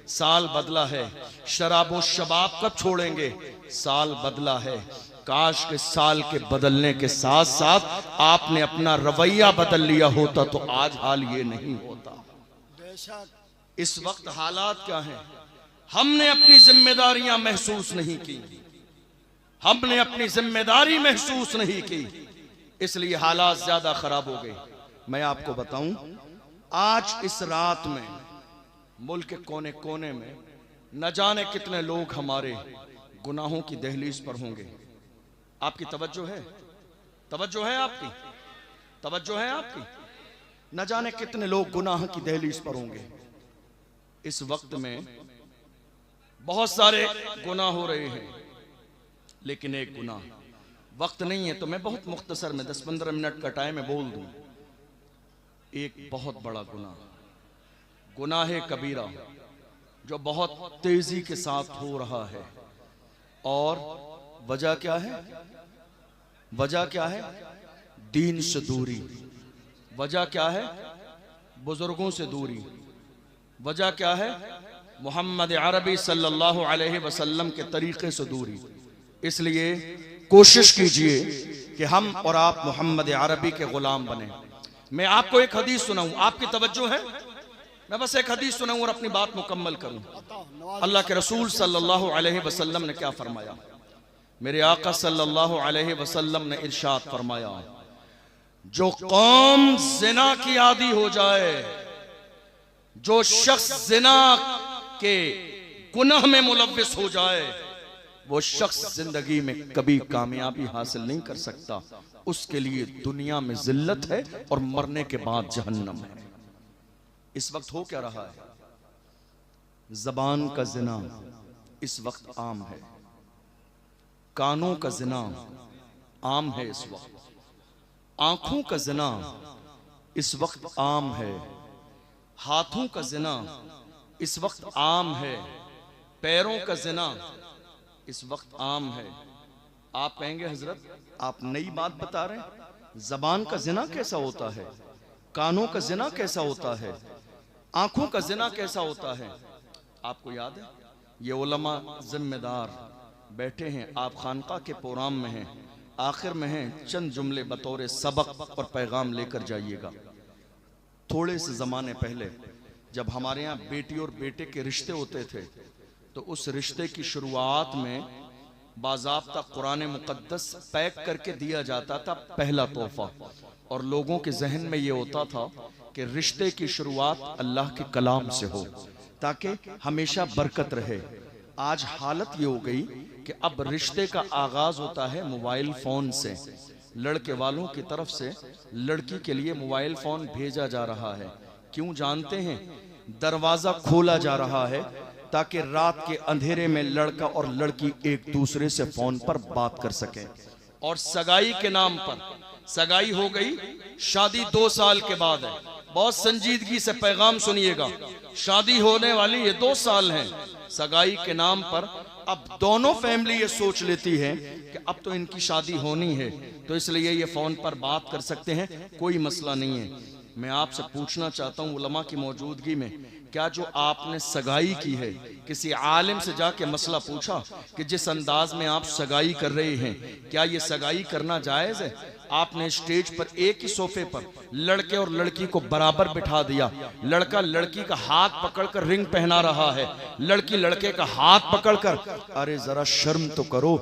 साल बदला है, शराबो शबाब कब छोड़ेंगे? साल बदला है। काश के साल के बदलने के साथ साथ आपने अपना रवैया बदल लिया होता तो आज हाल ये नहीं होता। इस वक्त हालात क्या हैं? हमने अपनी जिम्मेदारियां महसूस नहीं की, हमने अपनी जिम्मेदारी महसूस नहीं की, इसलिए हालात ज्यादा खराब हो गए। मैं आपको बताऊं, आज इस रात में मुल्क के कोने कोने में न जाने कितने लोग हमारे गुनाहों की दहलीज पर होंगे। आपकी तवज्जो है? तवज्जो है आपकी? तवज्जो है आपकी? न जाने कितने लोग गुनाह की दहलीज पर होंगे। इस वक्त में बहुत सारे गुनाह हो रहे हैं, लेकिन एक गुनाह, वक्त नहीं है तो मैं बहुत मुख्तसर में 10-15 मिनट का टाइम में बोल दूं। एक बहुत बड़ा गुनाह, गुनाह कबीरा, जो बहुत तेजी के साथ हो रहा है। और वजह क्या है? वजह क्या है? दीन से दूरी। वजह क्या है? बुजुर्गों से दूरी। वजह क्या है? मोहम्मद अरबी सल्लल्लाहु अलैहि वसल्लम के तरीके से दूरी। इसलिए कोशिश कीजिए कि हम और आप मोहम्मद अरबी के गुलाम बने। मैं आपको एक हदीस सुनाऊं, आपकी तवज्जो है? मैं बस एक हदीस सुनाऊं और अपनी बात मुकम्मल करूं। अल्लाह के रसूल सल्लल्लाहु अलैहि वसल्लम ने क्या फरमाया? मेरे आका सल्लल्लाहु अलैहि वसल्लम ने इरशाद फरमाया, जो कौम जिना की आदी हो जाए, जो शख्स जिना के गुनाह में मुलव्विस हो जाए, वो शख्स जिंदगी में कभी कामयाबी हासिल नहीं कर सकता। उसके लिए दुनिया में जिल्लत है और मरने के बाद जहन्नम है। इस वक्त हो क्या रहा है? जबान का जिना इस वक्त आम है, कानों का जिना आम है इस वक्त, आंखों का जिना इस वक्त आम है, हाथों का जिना इस वक्त आम है, पैरों का जिना इस वक्त आम है। आप कहेंगे हजरत आप नई बात बता रहे हैं, जबान का जिना कैसा होता है, कानों का जिना कैसा होता है, आंखों का जिना कैसा होता है? आपको याद है, ये उलमा जिम्मेदार बैठे हैं, आप खानका के प्रोग्राम में हैं, आखिर में हैं, चंद जुमले बतौर सबक और पैगाम लेकर जाइएगा। थोड़े से ज़माने पहले जब हमारे यहाँ बेटी और बेटे के रिश्ते होते थे, तो उस रिश्ते की शुरुआत में बाज़ाब्ता कुरान मुक़द्दस पैक करके दिया जाता था पहला तोहफा, और लोगों के जहन में ये होता था कि रिश्ते की शुरुआत अल्लाह के कलाम से हो ताकि हमेशा बरकत रहे। आज हालत ये हो गई कि अब रिश्ते का आगाज होता है मोबाइल फोन से। लड़के वालों की तरफ से लड़की के लिए मोबाइल फोन भेजा जा रहा है। क्यों जानते हैं? दरवाजा खोला जा रहा है ताकि रात के अंधेरे में लड़का और लड़की एक दूसरे से फोन पर बात कर सके। और सगाई के नाम पर सगाई हो गई, शादी 2 साल के बाद है। बहुत संजीदगी से पैगाम सुनिएगा, शादी होने वाली ये 2 साल है। सगाई के नाम पर अब दोनों फैमिली ये सोच लेती है कि अब तो इनकी शादी होनी है, तो इसलिए ये फोन पर बात कर सकते हैं, कोई मसला नहीं है। मैं आपसे पूछना चाहता हूँ उलमा की मौजूदगी में, क्या जो आपने सगाई की है किसी आलिम से जाके मसला पूछा कि जिस अंदाज में आप सगाई कर रहे हैं क्या ये सगाई करना जायज है? आपने स्टेज पर एक ही सोफे पर लड़के और लड़की को बराबर बिठा दिया। लड़का लड़की का हाथ पकड़कर रिंग पहना रहा है, लड़की लड़के का हाथ पकड़कर। अरे जरा शर्म तो करो।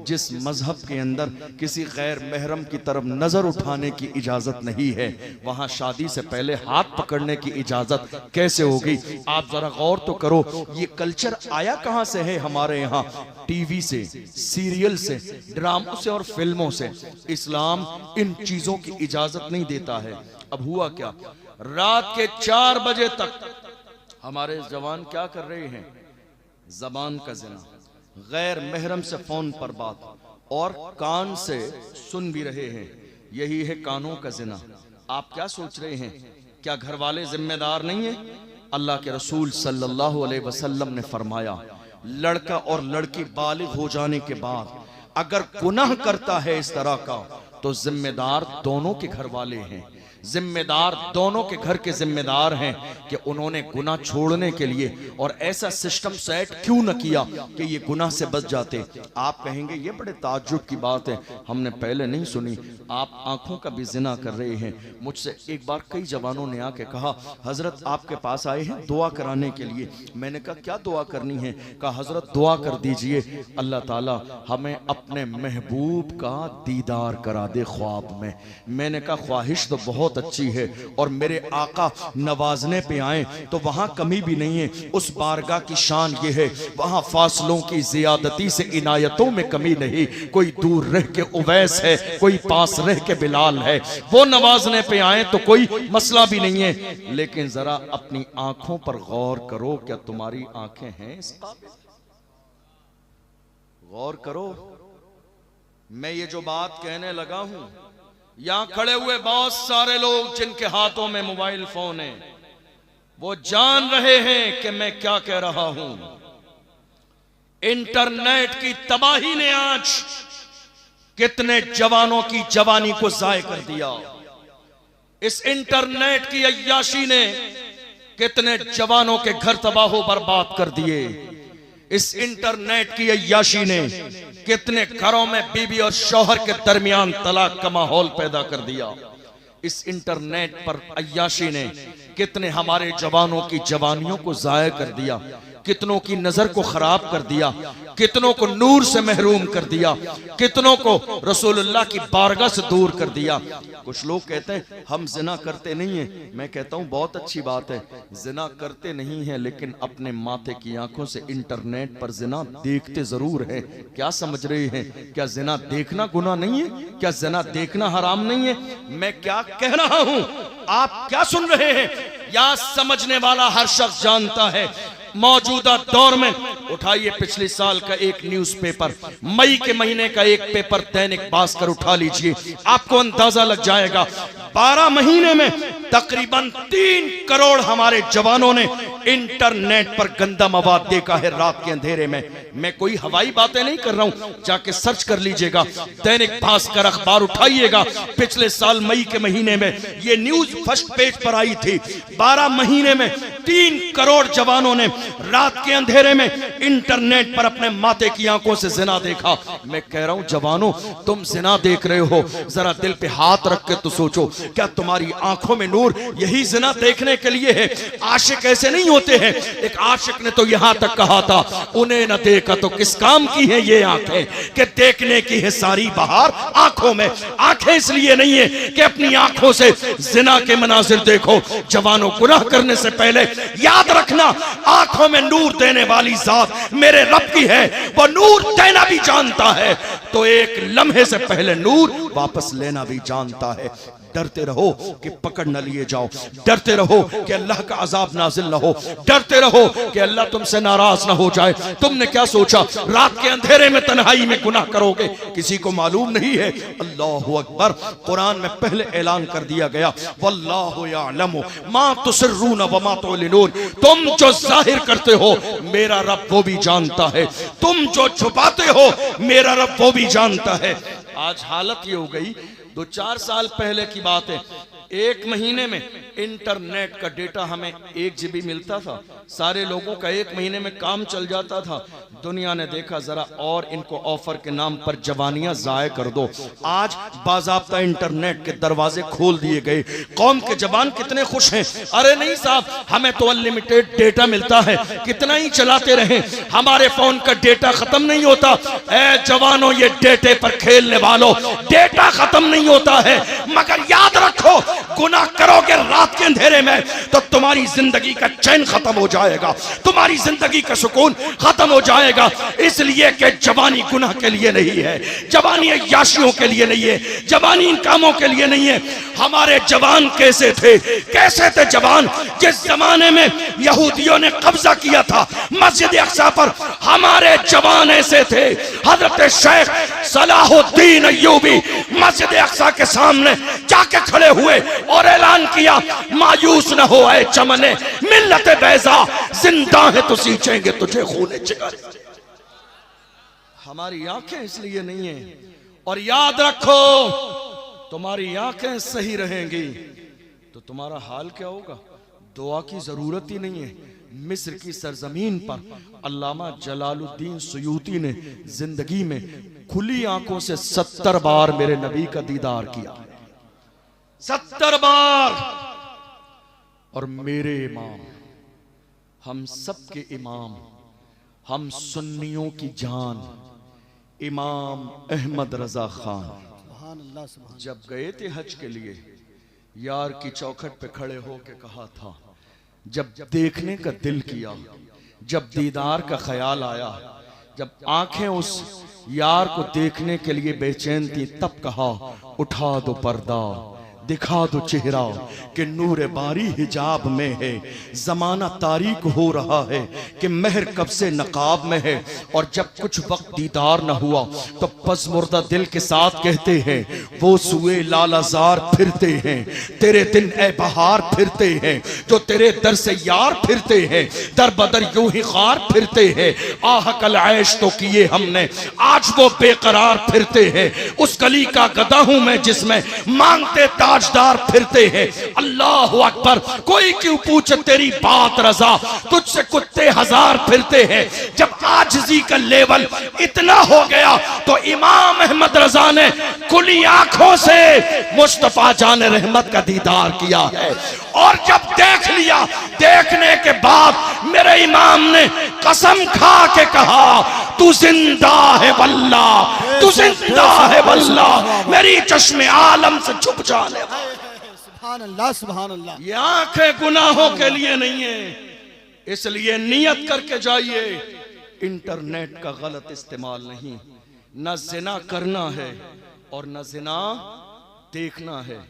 जिस मजहब के अंदर किसी गैर महरम की तरफ नजर उठाने की इजाजत नहीं है, वहां शादी से पहले हाथ पकड़ने की इजाजत कैसे होगी? आप जरा गौर तो करो। ये कल्चर आया कहां से है हमारे यहाँ? टीवी से, सीरियल से, ड्रामों से और फिल्मों से। इस्लाम इन चीजों की इजाजत नहीं देता है। अब हुआ क्या, रात के 4 बजे तक हमारे जवान क्या कर रहे हैं? जबान का जिना, गैर महरम से फोन पर बात, और कान से सुन भी रहे हैं। यही है कानों का जिना। आप क्या सोच रहे हैं, क्या घर वाले जिम्मेदार नहीं है? अल्लाह के रसूल सल्लल्लाहु अलैहि वसल्लम ने फरमाया, लड़का और लड़की बालिग हो जाने के बाद अगर गुनाह करता है इस तरह का, तो जिम्मेदार दोनों के घर वाले हैं। जिम्मेदार दोनों के घर के जिम्मेदार हैं कि उन्होंने गुनाह छोड़ने के लिए और ऐसा सिस्टम सेट क्यों न किया कि ये गुनाह से बच जाते। आप कहेंगे ये बड़े ताज्जुब की बात है, हमने पहले नहीं सुनी। आप आंखों का भी जिना कर रहे हैं। मुझसे एक बार कई जवानों ने आके कहा, हजरत आपके पास आए हैं दुआ कराने के लिए। मैंने कहा क्या दुआ करनी है? कहा हजरत दुआ कर दीजिए अल्लाह ताला हमें अपने महबूब का दीदार करा दे ख्वाब में। मैंने कहा ख्वाहिश तो बहुत अच्छी है, और मेरे आका नवाजने पे आए तो वहां कमी भी नहीं है। उस बारगाह की शान ये है, वहां फासलों की जियादती से इनायतों में कमी नहीं। कोई दूर रह के उवैस है, कोई पास रह के बिलाल है। वो नवाजने पे आए तो कोई मसला भी नहीं है। लेकिन जरा अपनी आंखों पर गौर करो, क्या तुम्हारी आंखें हैं इस काबिल? गौर करो। मैं ये जो बात कहने लगा हूं, यहां खड़े हुए बहुत सारे लोग जिनके हाथों में मोबाइल फोन है, वो जान रहे हैं कि मैं क्या कह रहा हूं। इंटरनेट की तबाही ने आज कितने जवानों की जवानी को जाय कर दिया। इस इंटरनेट की अय्याशी ने कितने जवानों के घर तबाह बर्बाद कर दिए। इस इंटरनेट की अय्याशी ने कितने घरों में बीवी और शौहर के दरमियान तलाक का माहौल पैदा कर दिया। इस इंटरनेट पर अय्याशी ने कितने हमारे जवानों की जवानियों को जाया कर दिया, कितनों की नजर को खराब कर दिया, कितनों को नूर से महरूम कर दिया, कितनों को रसूलुल्लाह की बारगाह से दूर कर दिया। कुछ लोग कहते हैं हम जिना करते नहीं हैं। मैं कहता हूं बहुत अच्छी बात है, जिना करते नहीं है, लेकिन अपने माथे की आंखों से इंटरनेट पर जिना देखते जरूर हैं। क्या समझ रहे हैं? क्या जिना देखना गुनाह नहीं है? क्या जिना देखना हराम नहीं है? मैं क्या कह रहा हूं, आप क्या सुन रहे हैं? या समझने वाला हर शख्स जानता है। मौजूदा दौर में उठाइए पिछले साल का एक न्यूज़पेपर, मई के महीने का एक पेपर दैनिक भास्कर उठा लीजिए, आपको अंदाजा लग जाएगा 12 महीने में तकरीबन 3 करोड़ हमारे जवानों ने इंटरनेट पर गंदा मवाद देखा है रात के अंधेरे में। मैं कोई हवाई बातें नहीं कर रहा हूं, जाके सर्च कर लीजिएगा, दैनिक भास्कर अखबार उठाइएगा। पिछले साल मई के महीने में ये न्यूज फर्स्ट पेज पर आई थी। 12 महीने में 3 करोड़ जवानों ने रात के अंधेरे में इंटरनेट पर अपने माते की आंखों से जिना देखा। मैं कह रहा हूं जवानों, तुम जिना देख रहे हो, जरा दिल पे हाथ रख के तो सोचो, क्या तुम्हारी आंखों में नूर यही जिना देखने के लिए है? आशिक ऐसे नहीं होते हैं। एक आशिक ने तो यहां तक कहा था, उन्हें न देखा तो किस काम की है ये आंखें, कि देखने की है सारी बहार आंखों में। आंखें इसलिए नहीं है कि अपनी आंखों से जिना के मनाजिर देखो। जवानों, गुनाह करने से पहले याद रखना, आंखों में नूर देने वाली जात मेरे रब की है। वो नूर देना भी जानता है तो एक लम्हे से पहले नूर वापस लेना भी जानता है। डरते रहो कि पकड़ न लिए जाओ, डरते रहो कि अल्लाह का अजाब नाजिल न हो, डरते रहो कि अल्लाह तुमसे नाराज न हो जाए। तुमने क्या सोचा रात के अंधेरे में तन्हाई में गुनाह करोगे? किसी को मालूम नहीं है। अल्लाहु अकबर। कुरान में पहले ऐलान कर दिया गया, वल्लाहु यअलमु मा तुसिर्रून व मा तुलिनून। तुम जो जाहिर करते हो मेरा रब वो भी जानता है, तुम जो छुपाते हो मेरा रब वो भी जानता है। आज हालत ये हो गई, 2-4 साल पहले की बात है, 1 महीने में इंटरनेट का डेटा हमें 1 GB मिलता था, सारे लोगों का 1 महीने में काम चल जाता था। दुनिया ने देखा जरा और इनको ऑफर के नाम पर जवानियां जाया कर दो। आज बाज़ाब्ता इंटरनेट के दरवाजे खोल दिए गए। कौम के जवान कितने खुश हैं। अरे नहीं साहब, हमें तो अनलिमिटेड डेटा मिलता है, कितना ही चलाते रहें, हमारे फोन का डेटा खत्म नहीं होता। ए जवानों, ये डेटे पर खेलने वालों, डेटा खत्म नहीं होता है, मगर याद रखो गुनाह करोगे रात के अंधेरे में तो तुम्हारी जिंदगी का चैन खत्म हो जाएगा, तुम्हारी जिंदगी का सुकून खत्म हो जाएगा। इसलिए कि जवानी गुनाह के लिए नहीं है, जवानी याशियों के लिए नहीं है, जवानी इन कामों के लिए नहीं है। हमारे जवान कैसे थे, कैसे थे जवान? जिस जमाने में यहूदियों ने कब्जा किया था मस्जिद अक्सा पर, हमारे जवान ऐसे थे। हजरत शेख सलाहुद्दीन अय्यूबी मस्जिद अक्सा के सामने जाके खड़े हुए और ऐलान किया, मायूस न हो ऐ चमने मिल्लत बैजा, जिंदा है तो सींचेंगे तुझे खूने जिगर। हमारी आंखें इसलिए नहीं है। और याद रखो, तुम्हारी आंखें सही रहेंगी तो तुम्हारा हाल क्या होगा? दुआ की जरूरत ही नहीं है। मिस्र की सरजमीन पर अल्लामा जलालुद्दीन सुयूती ने जिंदगी में खुली आंखों से 70 बार मेरे नबी का दीदार किया, 70 बार। और मेरे इमाम, हम सब के इमाम, हम सुन्नियों की जान, इमाम अहमद रजा खान जब गए थे हज के लिए, यार की चौखट पे खड़े होके कहा था, जब देखने का दिल किया, जब दीदार का ख्याल आया, जब आंखें उस यार को देखने के लिए बेचैन थी, तब कहा उठा दो पर्दा, दिखा दो चेहरा कि नूर बारी हिजाब में है। जमाना तारीक हो रहा है कि महर कब से नकाब में है। और जब कुछ वक्त दीदार न हुआ तो पज़मुर्दा दिल के साथ कहते हैं, वो सुए लालाजार फिरते हैं, तेरे दिन ए बहार फिरते हैं, जो तेरे दर से यार फिरते हैं, दर बदर यूं ही खार फिरते हैं। आह कल ऐश तो किए हमने, आज वो बेकरार फिरते हैं। उस गली का गदा हूं मैं जिसमें मांगते ताजदार फिरते हैं। अल्लाह अकबर। कोई क्यों पूछे तेरी बात रजा, तुझसे कुत्ते हजार फिरते हैं। जब आजिज़ी का लेवल इतना हो गया तो इमाम अहमद रजा ने खुली आंखों से मुस्तफा जान रहमत का दीदार किया है। और जब देख लिया, देखने के बाद मेरे इमाम ने कसम खा के कहा, तू जिंदा है वल्लाह, तू जिंदा है वल्लाह, मेरी चश्मे आलम से छुप जाने वाला। सुभान अल्लाह, सुभान अल्लाह। ये आंखें गुनाहों के लिए नहीं है, इसलिए नियत करके जाइए, इंटरनेट का गलत इस्तेमाल नहीं। न जिना करना है और न जिना देखना है।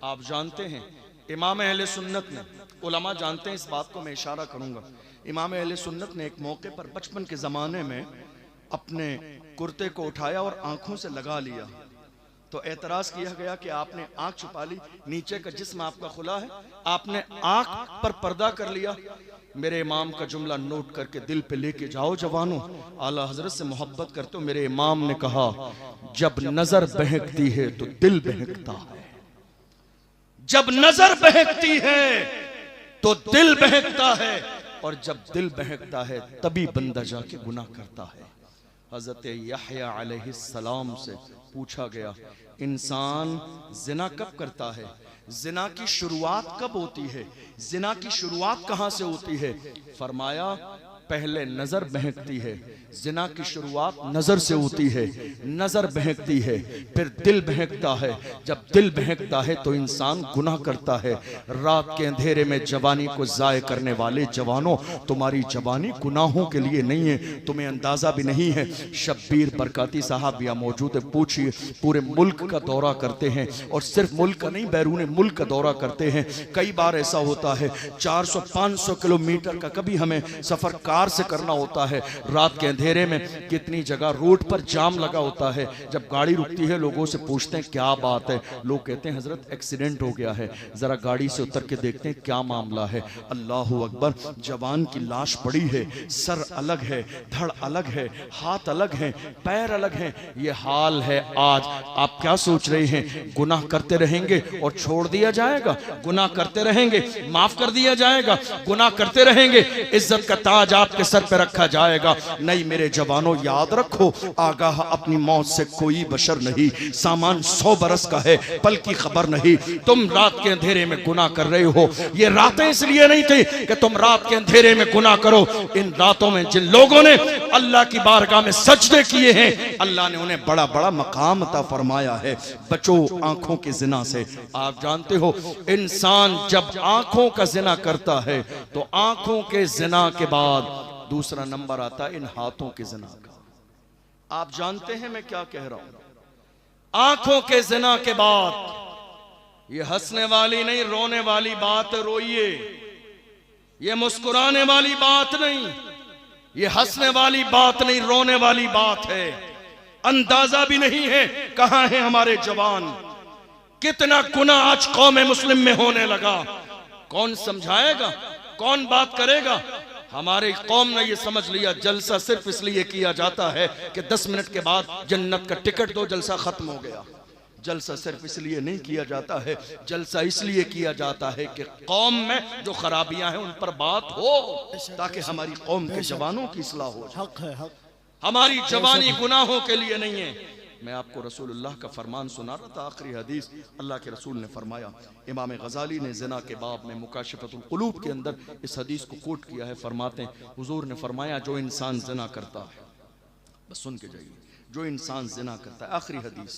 आप जानते हैं इमाम अहले सुन्नत ने, उलमा जानते हैं इस बात को, मैं इशारा करूंगा। इमाम अहले सुन्नत ने एक मौके पर बचपन के ज़माने में अपने कुर्ते को उठाया और आंखों से लगा लिया, तो एतराज़ किया गया कि आपने आंख छुपा ली, नीचे का जिस्म आपका खुला है, आपने आंख पर पर्दा कर लिया। मेरे इमाम का जुमला नोट करके दिल पे लेके जाओ जवानों, आला हजरत से मोहब्बत करते हो। मेरे इमाम ने कहा, जब नजर बहकती है तो दिल बहकता है, जब नजर बहकती है तो दिल बहकता है, और जब दिल बहकता है तभी बंदा जाके गुनाह करता है। हजरत यहया अलैहिस्सलाम से पूछा गया, इंसान जिना कब करता है, जिना की शुरुआत कब होती है, जिना की शुरुआत कहां से होती है? फरमाया पहले नजर बहकती है, जिना की शुरुआत नजर से होती है, नजर बहकती है, फिर दिल बहकता है, जब दिल बहकता है तो इंसान गुनाह करता है। रात के अंधेरे में जवानी को जाय करने वाले जवानों, तुम्हारी जवानी गुनाहों के लिए नहीं है, तुम्हें अंदाजा भी नहीं है। शब्बीर बरकाती साहब यहाँ मौजूद है, पूछिए, पूरे मुल्क का दौरा करते हैं, और सिर्फ मुल्क का नहीं, बैरून मुल्क का दौरा करते हैं। कई बार ऐसा होता है 400-500 किलोमीटर का कभी हमें सफर कार से करना होता है। रात के अंधेरे में कितनी जगह रोड पर जाम लगा होता है, जब गाड़ी रुकती है लोगों से पूछते हैं क्या बात है, लोग कहते हैं हजरत एक्सीडेंट हो गया है, जरा गाड़ी से उतर के देखते हैं क्या मामला है। अल्लाह अकबर, जवान की लाश पड़ी है, सर अलग है, धड़ अलग है, हाथ अलग है, पैर अलग है, ये हाल है आज। आप क्या सोच रहे हैं, गुनाह करते रहेंगे और छोड़ दिया जाएगा? गुनाह करते रहेंगे, माफ कर दिया जाएगा? गुनाह करते रहेंगे, इज्जत का ताज आपके सर पे रखा जाएगा? नहीं मेरे जवानों, याद रखो, आगाह अपनी मौत से कोई बशर नहीं, सामान 100 बरस का है, पल की खबर नहीं। तुम रात के अंधेरे में गुनाह कर रहे हो, ये रातें इसलिए नहीं थी कि तुम रात के अंधेरे में गुनाह करो। इन रातों में जिन लोगों ने अल्लाह की बारगाह में सजदे किए हैं, अल्लाह ने उन्हें बड़ा बड़ा मकाम अता फरमाया है। बचो आंखों के जिना से। आप जानते हो, इंसान जब आंखों का जिना करता है तो आंखों के जिना के बाद दूसरा नंबर आता है इन हाथों के जिना का। आप जानते हैं मैं क्या कह रहा हूं? आंखों के जिना के बाद ये हंसने वाली नहीं, रोने वाली बात, रोइए। ये मुस्कुराने वाली बात नहीं, ये हंसने वाली बात नहीं, रोने वाली बात है। अंदाजा भी नहीं है कहां है हमारे जवान। कितना गुनाह आज कौम मुस्लिम में होने लगा। कौन समझाएगा, कौन बात करेगा? हमारे कौम ने ये समझ लिया जलसा सिर्फ इसलिए किया जाता है कि 10 मिनट के बाद जन्नत का टिकट दो, जलसा खत्म हो गया। जलसा सिर्फ इसलिए नहीं किया जाता है, जलसा इसलिए किया जाता है कि कौम में जो खराबियां हैं उन पर बात हो, ताकि हमारी कौम के जवानों की इस्लाह हो। हक है, हक। हमारी जवानी गुनाहों के लिए नहीं है। मैं आपको रसूलुल्लाह का फरमान सुना रहा था, आखिरी हदीस अल्लाह के रसूल ने फरमाया। इमाम गजाली ने ज़िना के बाब में मुकाशिफतुल कुलूब के अंदर इस हदीस को कोट किया है। फरमाते हैं, हुजूर ने फरमाया, जो इंसान ज़िना करता है, बस सुन के जाइए, जो इंसान ज़िना करता है, आखिरी हदीस,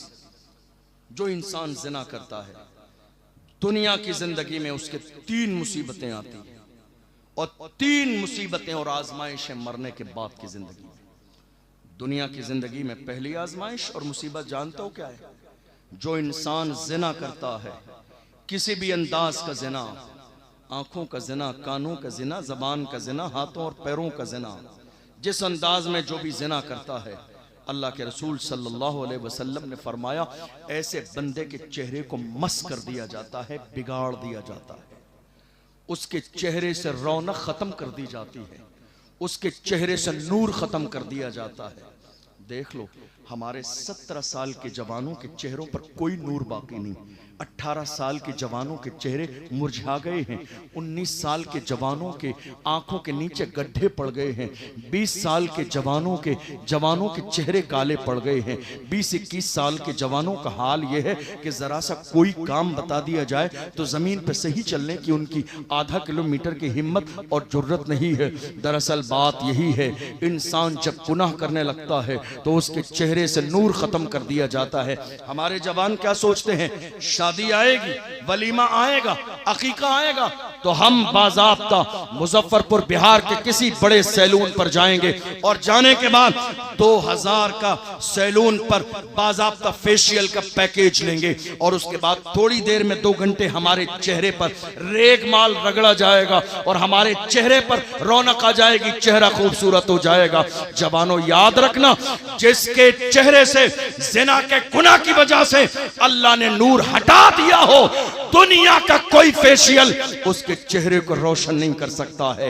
जो इंसान ज़िना करता है, दुनिया की जिंदगी में उसके 3 मुसीबतें आती हैं, और 3 मुसीबतें और आजमाइशें मरने के बाद की जिंदगी। दुनिया की जिंदगी में पहली आजमाइश और मुसीबत जानते हो क्या है? जो इंसान जिना करता है, किसी भी अंदाज का जिना, आंखों का जिना, कानों का जिना, जबान का जिना, हाथों और पैरों का जिना, जिस अंदाज में जो भी जिना करता है, अल्लाह के रसूल सल्लल्लाहु अलैहि वसल्लम ने फरमाया, ऐसे बंदे के चेहरे को मस कर दिया जाता है, बिगाड़ दिया जाता है, उसके चेहरे से रौनक खत्म कर दी जाती है, उसके चेहरे से नूर खत्म कर दिया जाता है। देख लो, हमारे 17 साल के जवानों के चेहरों पर कोई नूर बाकी नहीं। 18 साल के जवानों के चेहरे मुरझा गए हैं। 19 साल के जवानों के आंखों के नीचे गड्ढे पड़ गए हैं। 20 साल के जवानों के चेहरे काले पड़ गए हैं। 20-21 साल के जवानों का हाल यह है कि जरा सा कोई काम बता दिया जाए तो जमीन पर सही चलने की उनकी आधा किलोमीटर की हिम्मत और जुर्रत नहीं है। दरअसल बात यही है, इंसान जब गुनाह करने लगता है तो उसके चेहरे से नूर खत्म कर दिया जाता है। हमारे जवान क्या सोचते हैं, शादी आएगी, वलीमा आएगा, अकीका आएगा तो हम बाज़ाब्ता मुजफ्फरपुर बिहार के किसी बड़े सैलून पर जाएंगे और जाने के बाद 2000 का सैलून पर बाज़ाब्ता फेशियल का पैकेज लेंगे और उसके बाद थोड़ी देर में 2 घंटे हमारे चेहरे पर रेगमाल रगड़ा जाएगा और हमारे चेहरे पर रौनक आ जाएगी, चेहरा खूबसूरत हो जाएगा। जवानों याद रखना, जिसके चेहरे से ज़िना के गुनाह की वजह से अल्लाह ने नूर हटा दिया हो, दुनिया का कोई फेशियल उसके चेहरे को रोशन नहीं कर सकता है।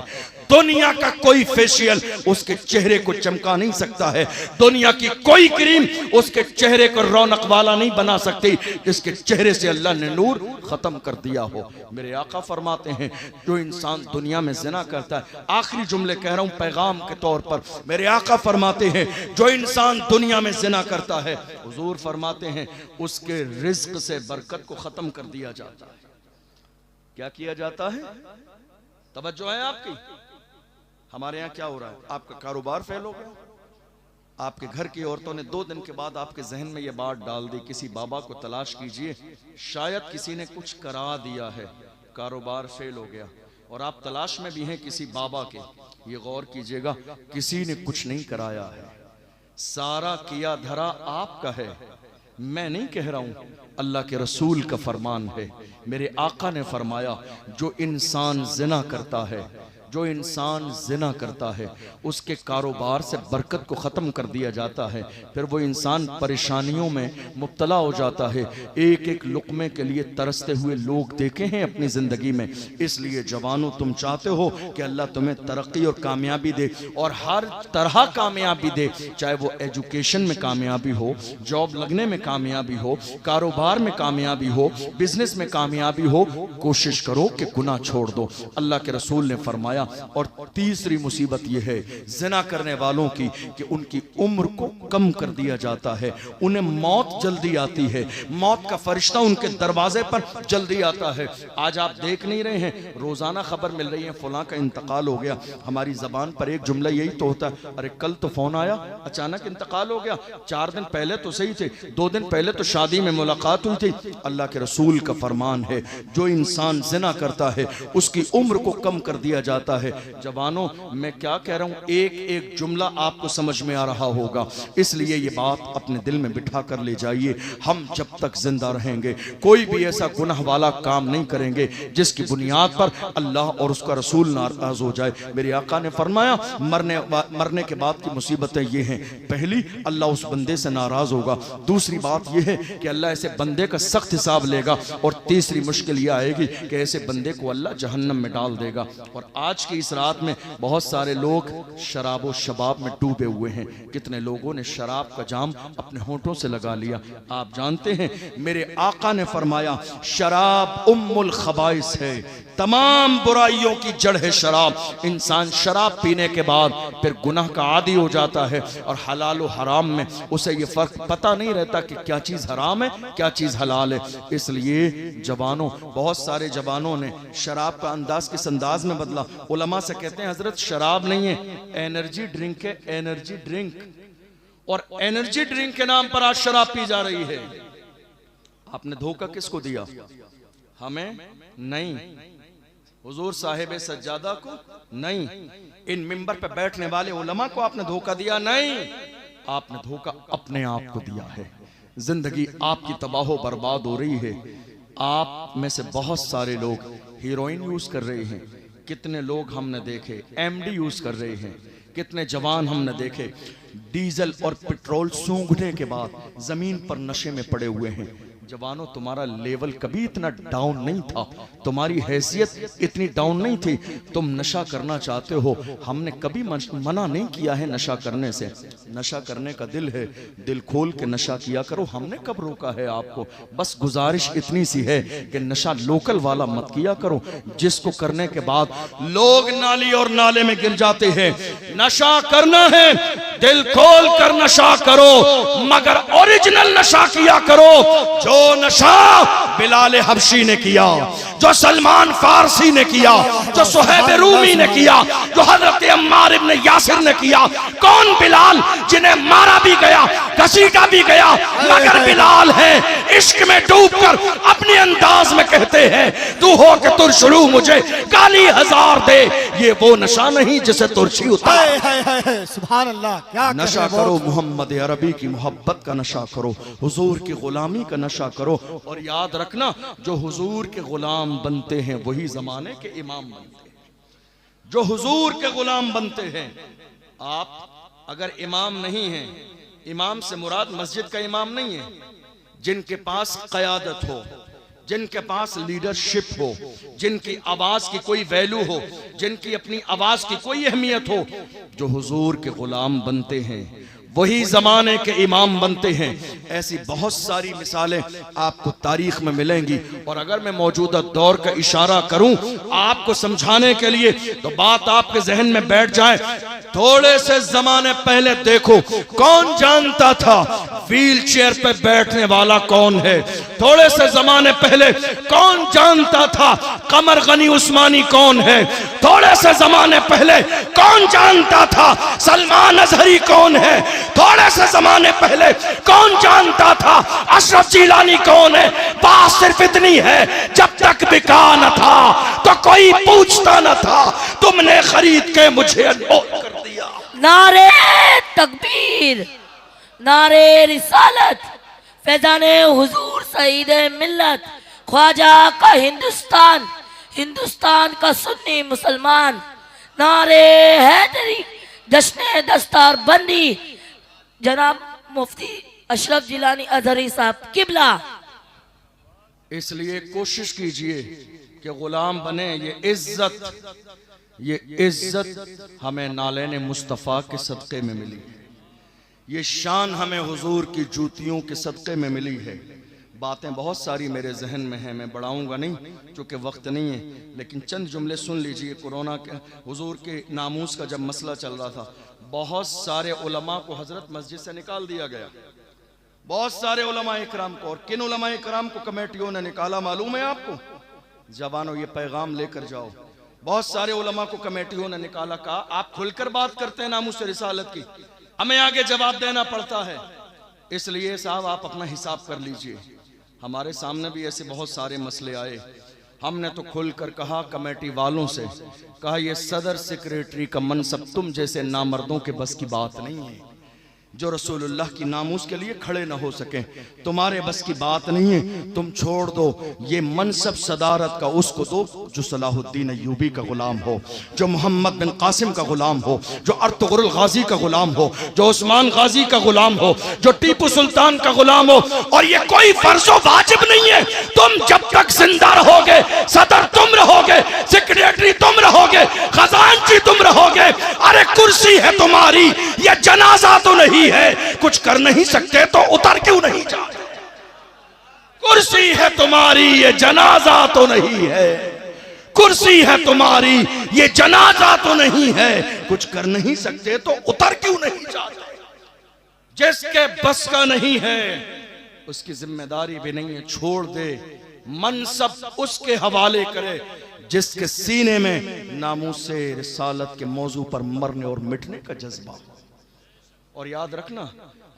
दुनिया का कोई फेशियल उसके चेहरे को चमका नहीं सकता है, दुनिया की कोई क्रीम उसके चेहरे को रौनक वाला नहीं बना सकती जिसके चेहरे से अल्लाह ने नूर खत्म कर दिया हो। मेरे आका फरमाते हैं जो इंसान दुनिया में ज़िना करता है, आखिरी जुमले कह रहा हूं पैगाम के तौर पर, मेरे आका फरमाते हैं जो इंसान दुनिया में ज़िना करता है, हुजूर फरमाते हैं उसके रिज्क से बरकत को खत्म कर दिया जाता है। क्या किया जाता है? तवज्जो है आपकी? हमारे यहाँ क्या हो रहा है? आपका कारोबार फेल हो गया, आपके घर की औरतों ने 2 दिन के बाद आपके जहन में यह बात डाल दी, किसी बाबा को तलाश कीजिए, शायद किसी ने कुछ करा दिया है, कारोबार फेल हो गया, और आप तलाश में भी हैं किसी बाबा के। ये गौर कीजिएगा, किसी ने कुछ नहीं कराया है, सारा किया धरा आपका है। मैं नहीं कह रहा हूं, अल्लाह के रसूल का फरमान है। मेरे आका ने फरमाया जो इंसान जिना करता है, जो इंसान जिना करता है उसके कारोबार से बरकत को ख़त्म कर दिया जाता है, फिर वो इंसान परेशानियों में मुब्तला हो जाता है। एक एक लुक़मे के लिए तरसते हुए लोग देखे हैं अपनी ज़िंदगी में। इसलिए जवानों, तुम चाहते हो कि अल्लाह तुम्हें तरक्की और कामयाबी दे, और हर तरह कामयाबी दे, चाहे वो एजुकेशन में कामयाबी हो, जॉब लगने में कामयाबी हो, कारोबार में कामयाबी हो, बिजनेस में कामयाबी हो, कोशिश करो कि गुनाह छोड़ दो। अल्लाह के रसूल ने फरमाया। और तीसरी मुसीबत यह है ज़िना करने वालों की कि उनकी उम्र को कम कर दिया जाता है, उन्हें मौत जल्दी आती है, मौत का फरिश्ता उनके दरवाजे पर जल्दी आता है। आज आप देख नहीं रहे हैं, रोजाना खबर मिल रही है फलां का इंतकाल हो गया, हमारी जबान पर एक जुमला यही तो होता है, अरे कल तो फोन आया, अचानक इंतकाल हो गया, 4 दिन पहले तो सही थे, 2 दिन पहले तो शादी में मुलाकात हुई थी। अल्लाह के रसूल का फरमान है जो इंसान ज़िना करता है उसकी उम्र को कम कर दिया जाता है। जवानों, मैं क्या कह रहा हूं, एक एक जुमला आपको समझ में आ रहा होगा, इसलिए ये बात अपने दिल में बिठा कर ले जाइए। हम जब तक जिंदा रहेंगे कोई भी ऐसा गुनाह वाला काम नहीं करेंगे जिसकी बुनियाद पर अल्लाह और उसका रसूल नाराज हो जाए। मेरे आका ने फरमाया मरने के बाद की मुसीबतें ये हैं, पहली अल्लाह उस बंदे से नाराज होगा, दूसरी बात यह है कि अल्लाह ऐसे बंदे का सख्त हिसाब लेगा, और तीसरी मुश्किल यह आएगी कि ऐसे बंदे को अल्लाह जहन्नम में डाल देगा। और आज की इस रात में बहुत सारे लोग शराब और शबाब में डूबे हुए हैं। कितने लोगों ने शराब का जाम अपने होंठों से लगा लिया। आप जानते हैं मेरे आका ने फरमाया शराब उम्मुल खबाइस है, तमाम बुराइयों की जड़ है शराब। इंसान शराब पीने के बाद फिर गुनाह का आदी हो जाता है, और हलाल और हराम में उसे ये फर्क पता नहीं रहता कि क्या चीज़ हराम है क्या चीज़ हलाल है। इसलिए जवानों, बहुत सारे जवानों ने शराब का अंदाज किस अंदाज में बदला। उलमा से कहते हैं हजरत शराब नहीं है, एनर्जी ड्रिंक है, एनर्जी ड्रिंक, और एनर्जी ड्रिंक के नाम पर आज शराब पी जा रही है। आपने धोखा किसको दिया? हमें नहीं, हुजूर साहिब सज्जादा को नहीं, इन मिंबर पे बैठने वाले उलमा को आपने धोखा दिया नहीं, आपने धोखा अपने आप को दिया है। जिंदगी आपकी तबाह बर्बाद हो रही है। आप में से बहुत सारे लोग हीरोइन यूज कर रहे हैं, कितने लोग हमने देखे एमडी यूज कर रहे हैं, कितने जवान हमने देखे डीजल और पेट्रोल सूंघने के बाद जमीन पर नशे में पड़े हुए हैं। जवानों, तुम्हारा लेवल कभी इतना डाउन नहीं था, तुम्हारी हैसियत इतनी डाउन नहीं थी। तुम नशा करना चाहते हो, हमने कभी मना नहीं किया है नशा करने से। नशा करने का दिल है, दिल खोल के नशा किया करो, हमने कब रोका है आपको। बस गुजारिश इतनी सी है कि नशा लोकल वाला मत किया करो, जिसको करने के बाद लोग नाली और नाले में गिर जाते हैं। नशा करना है, दिल खोल कर नशा करो, मगर ओरिजिनल नशा किया करो। जो नशा बिलाल हबशी ने किया, जो सलमान फारसी ने किया, जो सुहैब रूमी ने किया, जो हजरत अम्मार इब्न यासिर ने किया। कौन बिलाल? जिन्हें मारा भी गया, घसीटा भी गया, मगर बिलाल है इश्क में डूबकर अपने अंदाज में कहते हैं तू हो के तुरशलू मुझे गाली हजार दे। ये वो नशा नहीं जिसे तुरशी उतार। सुभान अल्लाह, क्या नशा करो, मोहम्मद अरबी की मोहब्बत का नशा करो, हुजूर की गुलामी का नशा करो। और याद रखना, जो हुजूर के गुलाम बनते हैं वही जमाने के इमाम बनते हैं। जो हुजूर के गुलाम बनते हैं, आप अगर इमाम नहीं हैं, इमाम से मुराद मस्जिद का इमाम नहीं है, जिनके पास क़यादत हो, जिनके पास लीडरशिप हो, जिनकी आवाज की कोई वैल्यू हो, जिनकी अपनी आवाज की कोई अहमियत हो, जो हुजूर के गुलाम बनते हैं वही जमाने के इमाम बनते हैं। ऐसी बहुत सारी मिसालें आपको तारीख में मिलेंगी। और अगर मैं मौजूदा दौर का इशारा करूं आपको समझाने के लिए, तो बात आपके जहन में बैठ जाए। थोड़े से जमाने पहले देखो, कौन जानता था व्हील चेयर पे बैठने वाला कौन है? थोड़े से जमाने पहले कौन जानता था कमर गनी उस्मानी कौन है? थोड़े से जमाने पहले कौन जानता था सलमान अजहरी कौन है? थोड़े से जमाने पहले कौन जानता था अशरफ जिलानी कौन है? बात सिर्फ इतनी है, जब तक बिका न था तो कोई पूछता न था, तुमने खरीद के मुझे अनमोल कर दिया। नारे तकबीर, नारे रिसालत, फैजाने हुजूर सईद मिल्लत, ख्वाजा का हिंदुस्तान, हिंदुस्तान का सुन्नी मुसलमान, नारे हैदरी, जश्न दस्तार बंदी, जनाब मुफ्ती अशरफ जिलानी अजहरी साहब किबला। इसलिए कोशिश कीजिए कि गुलाम बने। ये इज्जत हमें नालेने मुस्तफ़ा के सदक़े में मिली है। ये शान हमें हुजूर की जूतियों के सदक़े में मिली है। बातें बहुत सारी मेरे जहन में हैं, मैं बढ़ाऊंगा नहीं क्योंकि वक्त नहीं है, लेकिन चंद जुमले सुन लीजिए। कोरोना के हुजूर के नामूस का जब मसला चल रहा था, बहुत सारे उलमा को हजरत मस्जिद से निकाल दिया गया। बहुत सारे उलमा इकराम को। और किन उलमा इकराम को कमेटियों ने निकाला मालूम है आपको? जवानों, ये पैगाम लेकर जाओ। बहुत सारे उलमा को कमेटियों ने निकाला, कहा आप खुलकर बात करते हैं नामूस रिसालत की, हमें आगे जवाब देना पड़ता है। इसलिए साहब आप अपना हिसाब कर लीजिए। हमारे सामने भी ऐसे बहुत सारे मसले आए, हमने तो खुलकर कहा कमेटी वालों से, कहा ये सदर सेक्रेटरी का मनसब तुम जैसे नामर्दों के बस की बात नहीं है, जो रसूलुल्लाह की नामूस के लिए खड़े न हो सके, तुम्हारे बस की बात नहीं है, तुम छोड़ दो। ये मनसब सदारत का उसको दो जो सलाहुद्दीन अय्यूबी का गुलाम हो, जो मोहम्मद बिन कासिम का गुलाम हो, जो अर्तुगरुल गाजी का गुलाम हो, जो उस्मान गाजी का गुलाम हो, जो टीपू सुल्तान का गुलाम हो। और ये कोई फर्जो वाजिब नहीं है, तुम जब तक जिंदा रहोगे सदर तुम रहोगे, सेक्रेटरी तुम रहोगे, खजांची तुम रहोगे। अरे कुर्सी है तुम्हारी, ये जनाजा तो नहीं है, कुछ कर नहीं सकते तो उतर क्यों नहीं जाते? कुर्सी है तुम्हारी, ये जनाजा तो नहीं है। कुर्सी है तुम्हारी, ये जनाजा तो नहीं है, कुछ कर नहीं सकते तो उतर क्यों नहीं जाते? जिसके बस का नहीं है उसकी जिम्मेदारी भी नहीं है, छोड़ दे। मनसब उसके हवाले करे जिसके सीने में नामूसे रिसालत के मौजू पर मरने और मिटने का जज्बा हो। और याद रखना,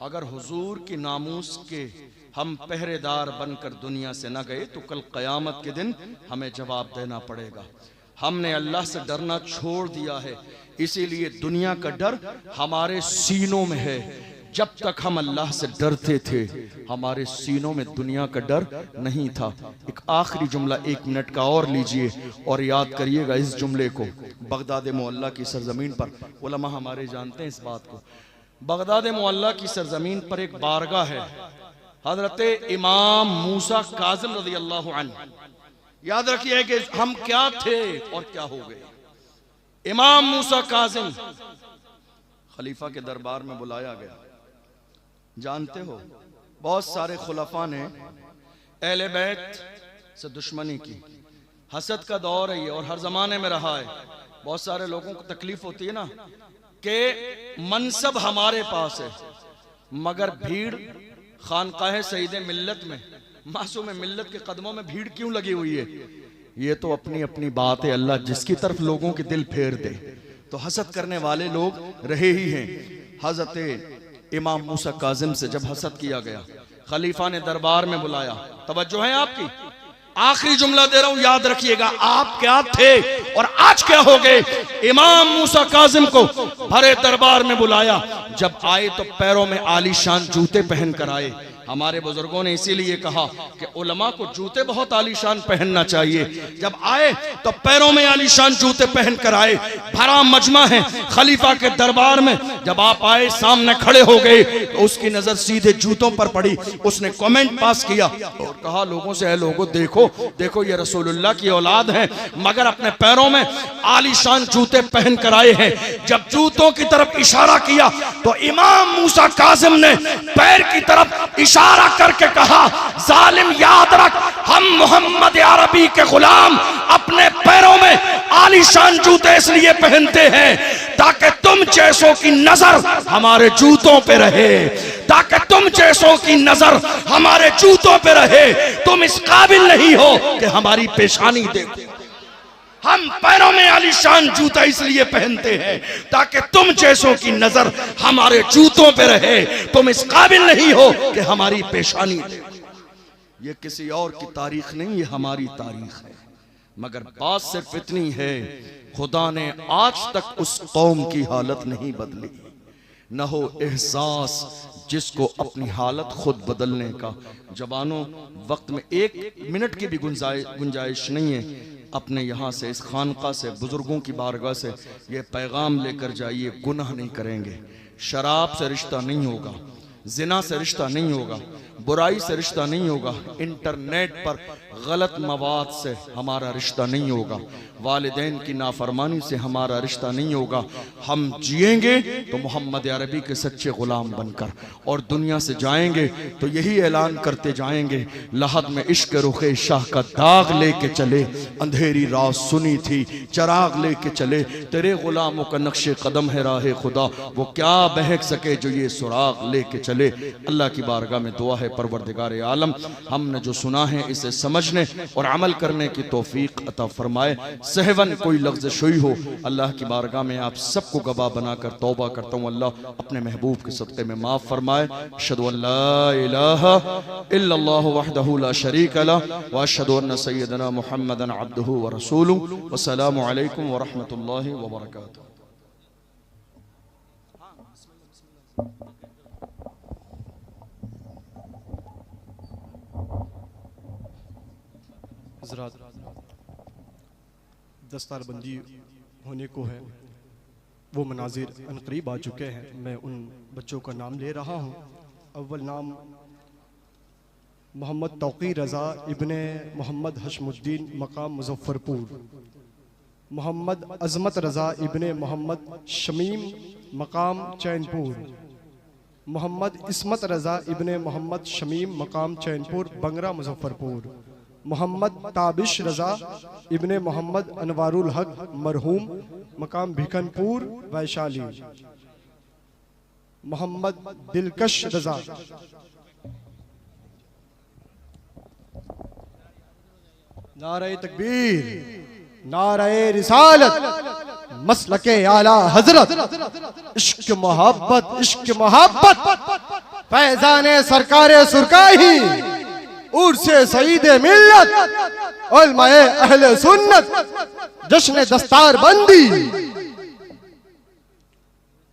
अगर हुजूर की नामूस के हम पहरेदार बनकर दुनिया से न गए तो कल क़यामत के दिन हमें जवाब देना पड़ेगा। हमने अल्लाह से डरना छोड़ दिया है, इसीलिए दुनिया का डर हमारे सीनों में है। जब तक हम अल्लाह से डरते थे हमारे सीनों में दुनिया का डर नहीं था। एक आखिरी जुमला 1 मिनट का और लीजिए और याद करिएगा इस जुमले को। बगदाद मुअल्ला की सरजमीन पर, उलमा हमारे जानते हैं इस बात को, बगदाद मुअल्ला की सरजमीन पर एक बारगाह है, हजरत इमाम मूसा काज़िम रज़ी अल्लाहु अन्हु। याद रखिए कि हम क्या थे और क्या हो गए। इमाम मूसा काज़िम खलीफा के दरबार में बुलाया गया। जानते हो बहुत सारे खुलफा ने अहले बैत से दुश्मनी की। हसद का दौर है ये और हर जमाने में रहा है। बहुत सारे लोगों को तकलीफ होती है ना कि मनसब हमारे पास है मगर भीड़ खानकाह सईद मिल्लत में, मासूम मिल्लत के कदमों में भीड़ क्यों लगी हुई है? ये तो अपनी अपनी बात है, अल्लाह जिसकी तरफ लोगों के दिल फेर दे। तो हसद करने वाले लोग रहे ही हैं। हजरत इमाम मूसा काज़िम से जब हसद किया गया, खलीफा ने दरबार में बुलाया। तवज्जो है आपकी, आखिरी जुमला दे रहा हूं, याद रखिएगा। आप क्या थे और आज क्या हो गए। इमाम मूसा काज़िम को भरे दरबार में बुलाया। जब आए तो पैरों में आलीशान जूते पहन कर आए, हमारे बुजुर्गों ने इसीलिए कहा कि उलमा को जूते बहुत आलीशान पहनना चाहिए। जब आए तो पैरों में आलीशान जूते पहन कर आए। भरा मजमा है खलीफा के दरबार में। जब आप आए, सामने खड़े हो गए तो उसकी नजर सीधे जूतों पर पड़ी। उसने कमेंट पास किया और कहा लोगों से, लोगों देखो देखो, ये रसूलुल्लाह की औलाद है मगर अपने पैरों में आलीशान जूते पहन कर आए हैं। जब जूतों की तरफ इशारा किया तो इमाम मूसा काजिम ने पैर की तरफ इशारा करके कहा, जालिम याद रख, हम मोहम्मद अरबी के गुलाम अपने पैरों में आलीशान जूते इसलिए पहनते हैं ताकि तुम जैसों की नजर हमारे जूतों पे रहे, ताकि तुम जैसों की नजर हमारे जूतों पे रहे। तुम इस काबिल नहीं हो कि हमारी पेशानी देखो। हम पैरों में आलीशान जूता इसलिए पहनते हैं ताकि तुम जैसों की नजर हमारे जूतों पे रहे। तुम इस काबिल नहीं हो कि हमारी पेशानी देखो। ये किसी और की तारीख नहीं, ये हमारी तारीख है। मगर बात सिर्फ इतनी है, खुदा ने आज तक उस कौम की हालत नहीं बदली। न हो एहसास जिसको अपनी हालत खुद बदलने का। जवानों, वक्त में 1 मिनट की भी गुंजाइश नहीं है। अपने यहाँ से, इस खानका से, बुजुर्गों की बारगाह से ये पैगाम लेकर जाइए, गुनाह नहीं करेंगे। शराब से रिश्ता नहीं होगा, जिना से रिश्ता नहीं होगा, बुराई से रिश्ता नहीं होगा, इंटरनेट पर गलत मवाद से हमारा रिश्ता नहीं होगा, वालिदैन की नाफरमानी से हमारा रिश्ता नहीं होगा। हम जिएंगे तो मोहम्मद अरबी के सच्चे गुलाम बनकर, और दुनिया से जाएंगे तो यही ऐलान करते जाएंगे, लहद में इश्क रुखे शाह का दाग लेके चले, अंधेरी रात सुनी थी चराग लेके चले, तेरे गुलामों का नक्शे कदम है राह खुदा, वो क्या बहक सके जो ये सुराग लेके चले। अल्लाह की बारगाह में दुआ है, परवरदिगार आलम हमने जो सुना है इसे समझने और अमल करने की तौफीक अता फरमाए। सहवन कोई लफ्ज़ हो, अल्लाह की बारगाह में आप सबको गवाह बनाकर तौबा करता हूँ, अल्लाह अपने महबूब के सदक़े में माफ़ फरमाए। अशहदु अल्ला इलाहा इल्लल्लाहु वहदहु ला शरीक लहु व अशहदु अन्ना सय्यदना मुहम्मदन अब्दुहु व रसूलुहु। वस्सलामु अलैकुम व रहमतुल्लाहि व बरकातुहू। हज़रात, दस्तारबंदी होने को है, वो मनाजिर अनकरीब आ चुके हैं। मैं उन बच्चों का नाम ले रहा हूँ। अव्वल नाम मोहम्मद तौक़ी रज़ा इब्ने मोहम्मद हशमुद्दीन मकाम मुज़फ़्फ़रपुर, मोहम्मद अज़मत रज़ा इब्ने मोहम्मद शमीम मकाम चैनपुर, मोहम्मद इस्मत रज़ा इब्ने मोहम्मद शमीम मकाम चैनपुर बंगरा मुज़फ़्फ़रपुर, मोहम्मद ताबिश रज़ा इब्ने मोहम्मद अनवारुल हक मरहूम मकाम भिखनपुर वैशाली, मोहम्मद दिलकश रज़ा नारे तकबीर, नारे रिसालत, मसलके आला हजरत, इश्क मोहब्बत, इश्क मोहब्बत, फैज़ाने सरकारे सुरकाही, उर्से सईद मिल्लत, उलमाए अहले सुन्नत, जश्न दस्तार बंदी,